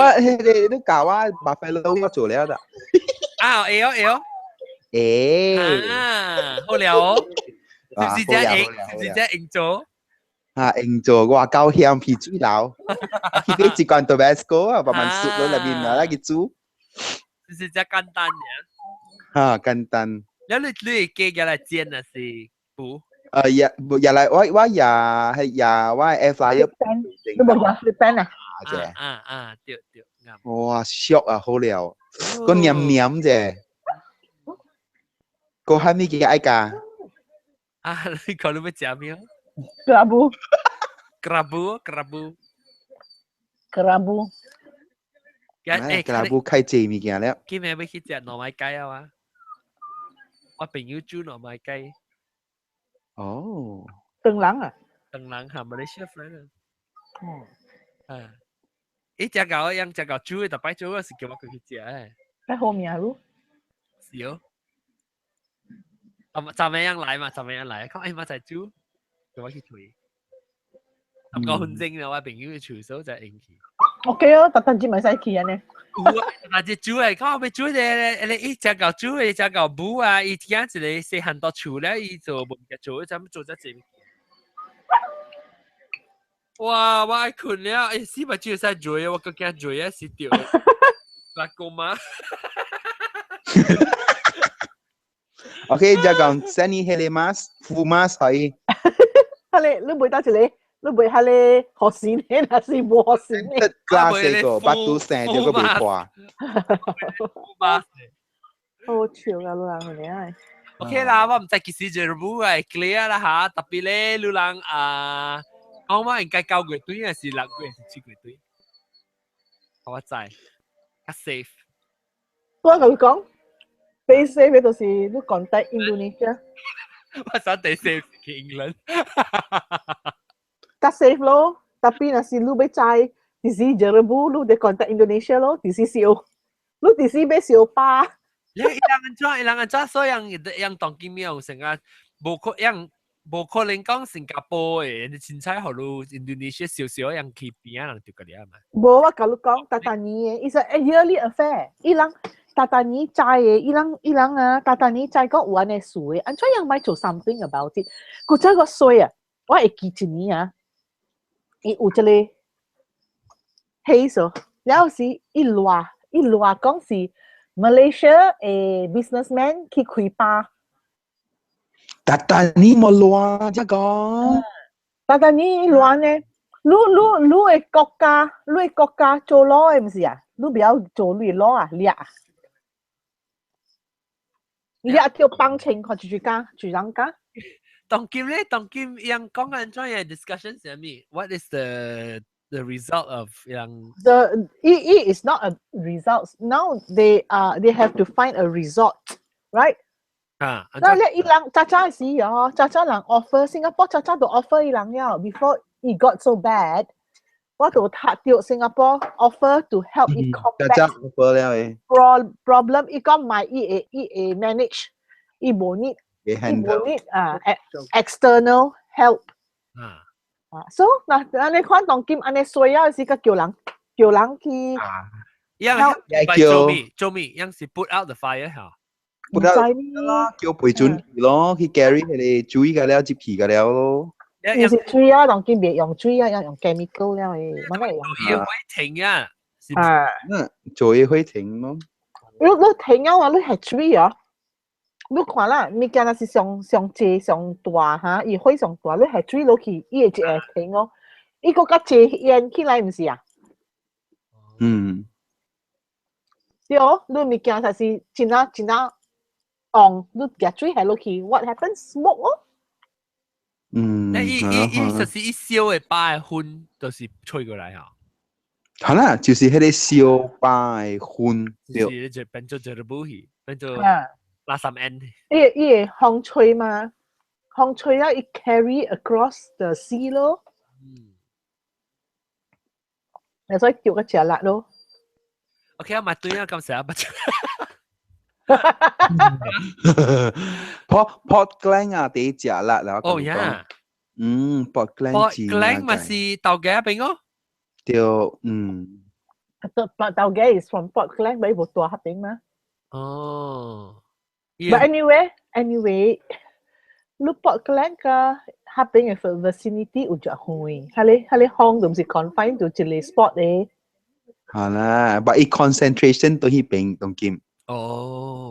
Speaker 3: 你教我白費佬我做了的。
Speaker 2: 好了哦。是唔是只應做？
Speaker 3: 應做我高香皮水流，佢啲一罐 Tabasco 啊，慢慢熟咗入面啦，佢煮。
Speaker 2: 是只簡單嘅。
Speaker 3: 簡單。
Speaker 2: แล้ว你記嘅嚟煎啊是補？
Speaker 3: อย่า嚟我係อย่าว่า air fryer
Speaker 5: 你冇用 flip pan 啊？
Speaker 2: 對。
Speaker 3: 哇，shock 啊，好了，個黏黏啫，個係咪嘅愛㗎？
Speaker 2: 啊，你講你要食咩
Speaker 5: ？Kerabu，
Speaker 2: ？Kerabu。Kerabu
Speaker 3: 開濟物件了。
Speaker 2: 今日要去食หน่อไม้雞啊嘛？我朋友煮หน่อไม้雞。
Speaker 3: 哦。
Speaker 5: Teng Lang à?
Speaker 2: Teng Lang係Malaysia friend 啊。伊只狗樣只狗煮嘅，特擺煮嗰時叫我佢去食誒。
Speaker 5: 喺後面啊，路。
Speaker 2: 少。就咩樣嚟嘛？就咩樣嚟？講誒，我就煮，叫我去推。9分鐘啦，我朋友嘅廚手就應去。
Speaker 5: OK 啊，特登煮埋晒去啊呢。
Speaker 2: 但係煮嚟，講我煮嘅，你一隻狗煮嘅，隻狗補啊，伊聽一個細漢到廚咧，伊做唔嘅做，怎做得正？哇！我愛困了，誒，死咪煮晒做，我個驚做啊，死掉。拉姑媽。
Speaker 3: OK，就講 send 你迄個 mask，敷 mask 係。
Speaker 5: 你唔會打住你。你袂下咧學線咧，還是冇學線咧
Speaker 3: ？Class 個八度成條個袂破。
Speaker 5: 好笑噶，老人嚟啊
Speaker 2: ！OK 啦，我唔知幾時就冇係 clear 啦嚇，特別咧，老人啊，我媽應該9月對還是6月還是7月對？我知，較 safe。
Speaker 5: 我同你講，第4就是你contact Indonesia。
Speaker 2: 我想第4去 England。Kat
Speaker 5: safe lo, tapi nasi lu becai, tisi jerebu lu de contact Indonesia lo, tisi sio. Lu tisi be sio pa.
Speaker 2: Ilangan抓所以yang當見面成個無可能講新加坡嘅，你凊彩學路 Indonesia 少少樣去邊人對個啲啊嘛。
Speaker 5: 無我甲你講，Tatani is a yearly affair. Ilang Tatani 債嘅，ilang啊，Tatani 債個有安尼事嘅，安怎樣咪做 something about it？佢真個衰啊！我會記一年啊。伊有一個 case 了是伊話講是 Malaysia 嘅 businessman 去開巴。
Speaker 3: 但你冇亂啫講。
Speaker 5: 但你亂呢？你嘅國家做 law 唔是啊？你不要做你 law 啊，掠條幫情或者住人家。
Speaker 2: 當今yang 講緊專業 discussion 係咩 ？What is the result of yang?
Speaker 5: It is not a result. Now they have to find a result, right? 那你伊人早時哦，早人 offer Singapore 早都 offer 伊人了 ，before it got so bad， 我都睇到 Singapore offer to help it combat problem， 伊講買伊manage， 伊無need external help。So 嗱，你看當今安尼衰啊，是個叫人去。
Speaker 2: 做咩？樣是 put out the fire 嚇。
Speaker 3: 唔知啦，叫陪準器咯，去 carry 佢哋水嘅了，接皮嘅了咯。
Speaker 5: 唔是水啊，當今別用水啊，用 chemical 了嘅，乜嘢
Speaker 2: 用？會停啊！
Speaker 3: 做嘢會停咯。
Speaker 5: 你停啊！你係水啊！你看啦，物件若是上濟上大嚇，伊火上大，你係水落去，伊會停哦。伊個較濟煙起來，唔是啊？對哦，你物件就係真啊。你夾水係落去 ，what happens? Smoke 咯。
Speaker 2: 伊就是一燒嘅把煙，就是吹過來嚇。
Speaker 3: 係啦，就是迄個燒把煙，
Speaker 2: 就變做武器，變做垃圾 end。
Speaker 5: 伊會風吹嘛，風吹啊，伊 carry across the sea 咯。所以叫個食辣咯。
Speaker 2: OK， 我買對啊，咁成日不出。
Speaker 3: Port Klang 啊，第一隻啦，然後
Speaker 2: 哦呀
Speaker 3: ，Port Klang
Speaker 2: 咪是豆嘅邊個？
Speaker 3: 對，
Speaker 5: 豆嘅 is from Port Klang，咪冇大合併嘛。
Speaker 2: 哦。
Speaker 5: But anyway，你 Port Klang 嘅合併嘅 vicinity 有隻遠，係你巷都唔是 confine 到一個 spot 嘅。
Speaker 3: 係啦，但係 concentration 都係邊當今。
Speaker 2: 哦，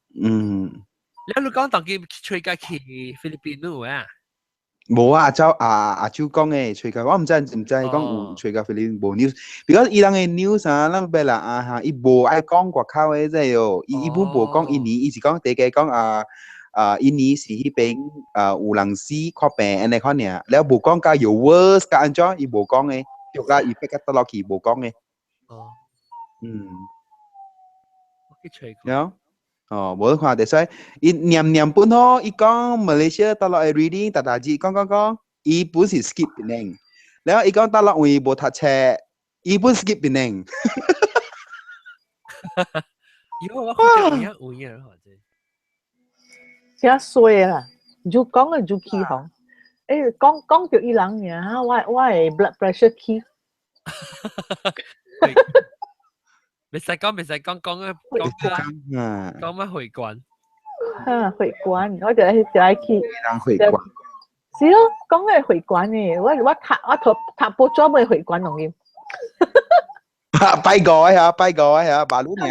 Speaker 3: 你
Speaker 2: 講當佢吹架去菲律賓度啊？
Speaker 3: 無啊，阿舅講誒，隨個我唔知講有隨個菲律賓無 news，because 伊人嘅 news 啊，咱別啦啊哈，伊無愛講外口嘅啫喲，伊本無講印尼，伊是講大家講印尼是迄邊有人死看病安尼看爾，แล้ว無講甲有 worse 甲安怎，伊無講嘅，對啦，伊逼甲倒落去無講嘅。
Speaker 2: 哦，我去吹過。
Speaker 3: 有。哦，無看得衰，伊念本吼，伊講 Malaysia 倒落嚟 reading，大字講，伊本是 skip 邊，然後伊講倒落位無讀冊，伊本 skip 邊。
Speaker 2: 有我看到有影或者。
Speaker 5: 真衰啦！就講嘅就起紅，講到伊人呀，我係 blood pressure 起。
Speaker 2: 未使講乜會館。
Speaker 5: 會館，我就愛去。
Speaker 3: 會館。
Speaker 5: 是咯，講嘅會館嘅，我讀報咗咪會館同嘅。
Speaker 3: 拜過呀，馬路呢？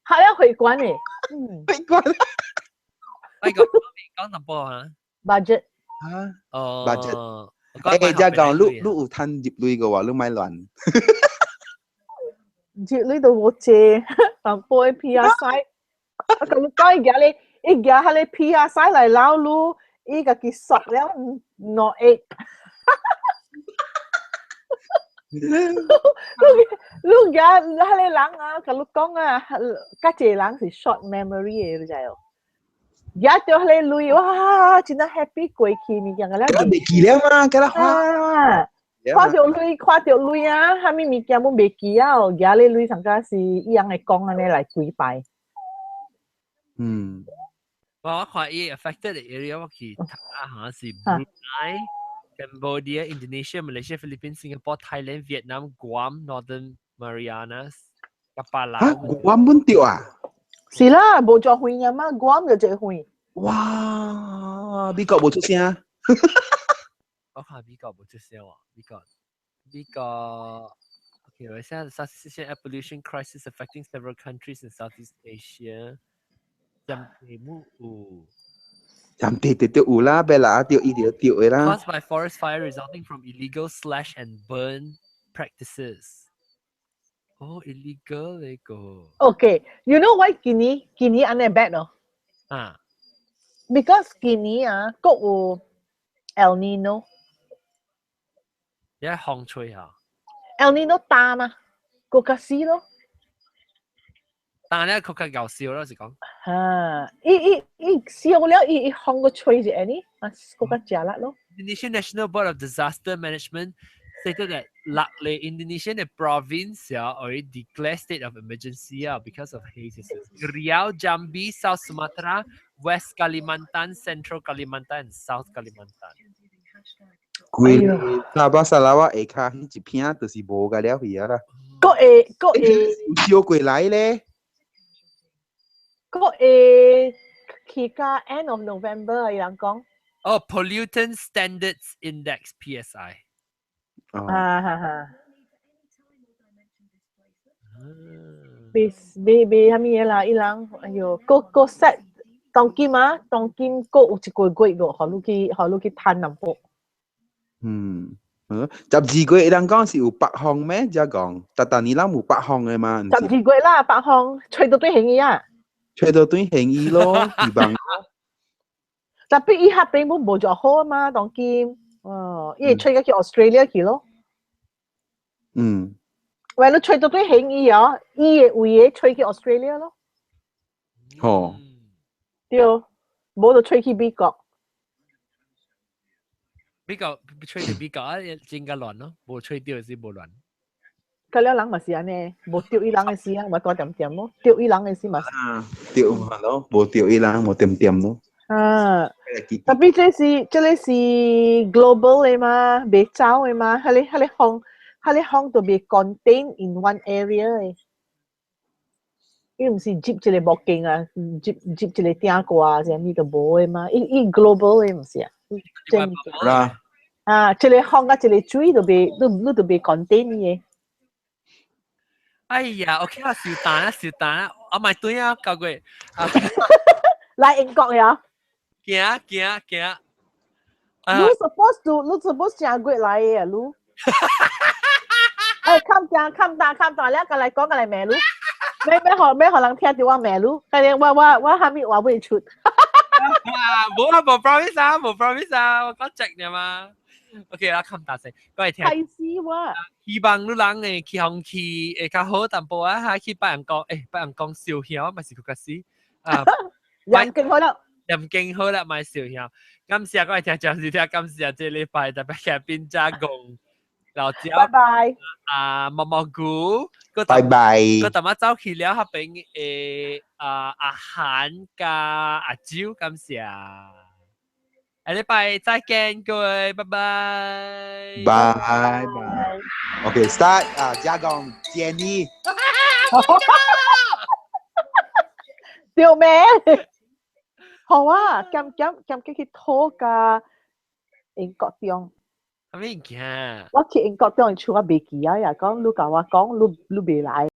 Speaker 5: 係啊，會館嘅。
Speaker 3: 會館。
Speaker 2: 拜過講什麼啊
Speaker 5: ？budget。
Speaker 3: 哦。budget。誒，即係講你有趁入類嘅話，你咪亂。
Speaker 5: 接呢度冇借，但背 PSI， 咁講而家你 PSI 嚟撈路，依個結束了攞8。你而家你人啊，咁你講啊，家姐人是 short memory 嘅，你知冇？而家叫你累，哇，真係 happy 過去你講嘅啦。
Speaker 3: 未記了嘛，㗎啦。
Speaker 5: 看到累啊！下面物件冇未記啊！而家你累上加是一樣嘅講安尼來跪拜。
Speaker 2: 我看伊 affected area 我去睇下，好像是 Brunei、Cambodia、Indonesia、Malaysia、Philippines、Singapore、Thailand、Vietnam、Guam、Northern Marianas、Kapal Laos。Guam
Speaker 3: 本掉啊？
Speaker 5: 是啦，冇做會嘅嘛，Guam 就最會。
Speaker 3: 哇！美國冇出聲。
Speaker 2: 我看美國冇出聲喎，美國 OK， 我現在 Southeast Air pollution crisis affecting several countries in Southeast Asia。針對冇有。
Speaker 3: 針對有啦，別啦，掉一條嘅啦。
Speaker 2: Caused by forest fire resulting from illegal slash and burn practices。哦 ，illegal 嚟個。
Speaker 5: Okay，you know why Guinea 安尼 bad 咯？Because Guinea 啊，國有 El Nino。
Speaker 2: 一風吹下
Speaker 5: El Nino 大嘛，國家死咯。
Speaker 2: 但係咧，佢較笑咯，是講。
Speaker 5: 伊笑了，伊風個吹住安尼，國家食力咯。
Speaker 2: Indonesian National Board of Disaster Management stated that luckily Indonesian province already declared state of emergency because of haze. Riau, Jambi, South Sumatra, West Kalimantan, Central Kalimantan, and South Kalimantan.
Speaker 3: Sabah Sarawak 下迄一片就是無個了去啊啦。
Speaker 5: 個
Speaker 3: 燒過來咧。
Speaker 5: 個期間 end of November 有人講。
Speaker 2: Oh, Pollutant Standards Index (PSI).
Speaker 5: 被蝦米嘢啦？伊人哎呦，個 set 當今個有一個月個，好你去攤淡薄。
Speaker 3: 12月人講是有北風咩？即係講，但你諗有北風嘅嘛
Speaker 5: ？12月啦，北風吹到對興意啊！
Speaker 3: 吹到對興意咯，希望。
Speaker 5: 特別伊下邊冇做好啊嘛，當今伊吹咗去 Australia 去咯。為咗吹到對興意啊，伊嘅位嘅吹去 Australia 咯。對，冇就吹去美國。
Speaker 2: 美國吹到美國啊，真個亂咯，冇吹到是冇亂。
Speaker 5: 咁了人咪是安尼，冇釣伊人嘅事啊，咪多點點咯，釣伊人嘅事咪。
Speaker 3: 釣係咯，冇釣伊人，冇點點咯。
Speaker 5: 特別這是 global 嘅嘛，別走嘅嘛，佢哋都被 contain in one area 嘅。伊唔是接一個目鏡啊，接一個頂過啊，這呢度冇嘅嘛，伊 global 嘅唔是啊。一個風啊，一個水都被 contain 嘅。
Speaker 2: 哎呀 ，OK 啦，少蛋啊，我咪對啊，舊句。
Speaker 5: 嚟英國呀？
Speaker 2: 行，
Speaker 5: 你 supposed 正過來嘅你。冚大咧，個嚟講個嚟咩路？咩可能聽到我咩路？佢哋我下面話會出。
Speaker 2: 冇 promise 啊，冇 promise 啊，我講直嘅嘛。OK 啦，冚大聲，各位聽。
Speaker 5: 係事喎。
Speaker 2: 希望你人嘅氣空氣會較好淡薄啊，嚇去別人講，別人講笑曉，咪是佢個死啊！
Speaker 5: 人勁好啦，
Speaker 2: 人勁好啦，咪笑曉。感謝各位聽眾收聽，感謝這禮拜特別嘅邊家共。老椒，
Speaker 5: 拜拜。
Speaker 2: 蘑菇，
Speaker 3: 拜拜。
Speaker 2: 個特麼走去了，下邊阿涵加阿蕉，感謝。下禮拜再見，各位，拜拜。
Speaker 3: 拜拜。OK start 加講建議。
Speaker 5: 條咩？好啊，咁去拖架英國中。
Speaker 2: 咩件？
Speaker 5: 我去英國中，處我未記啊，又講你教我講你未來。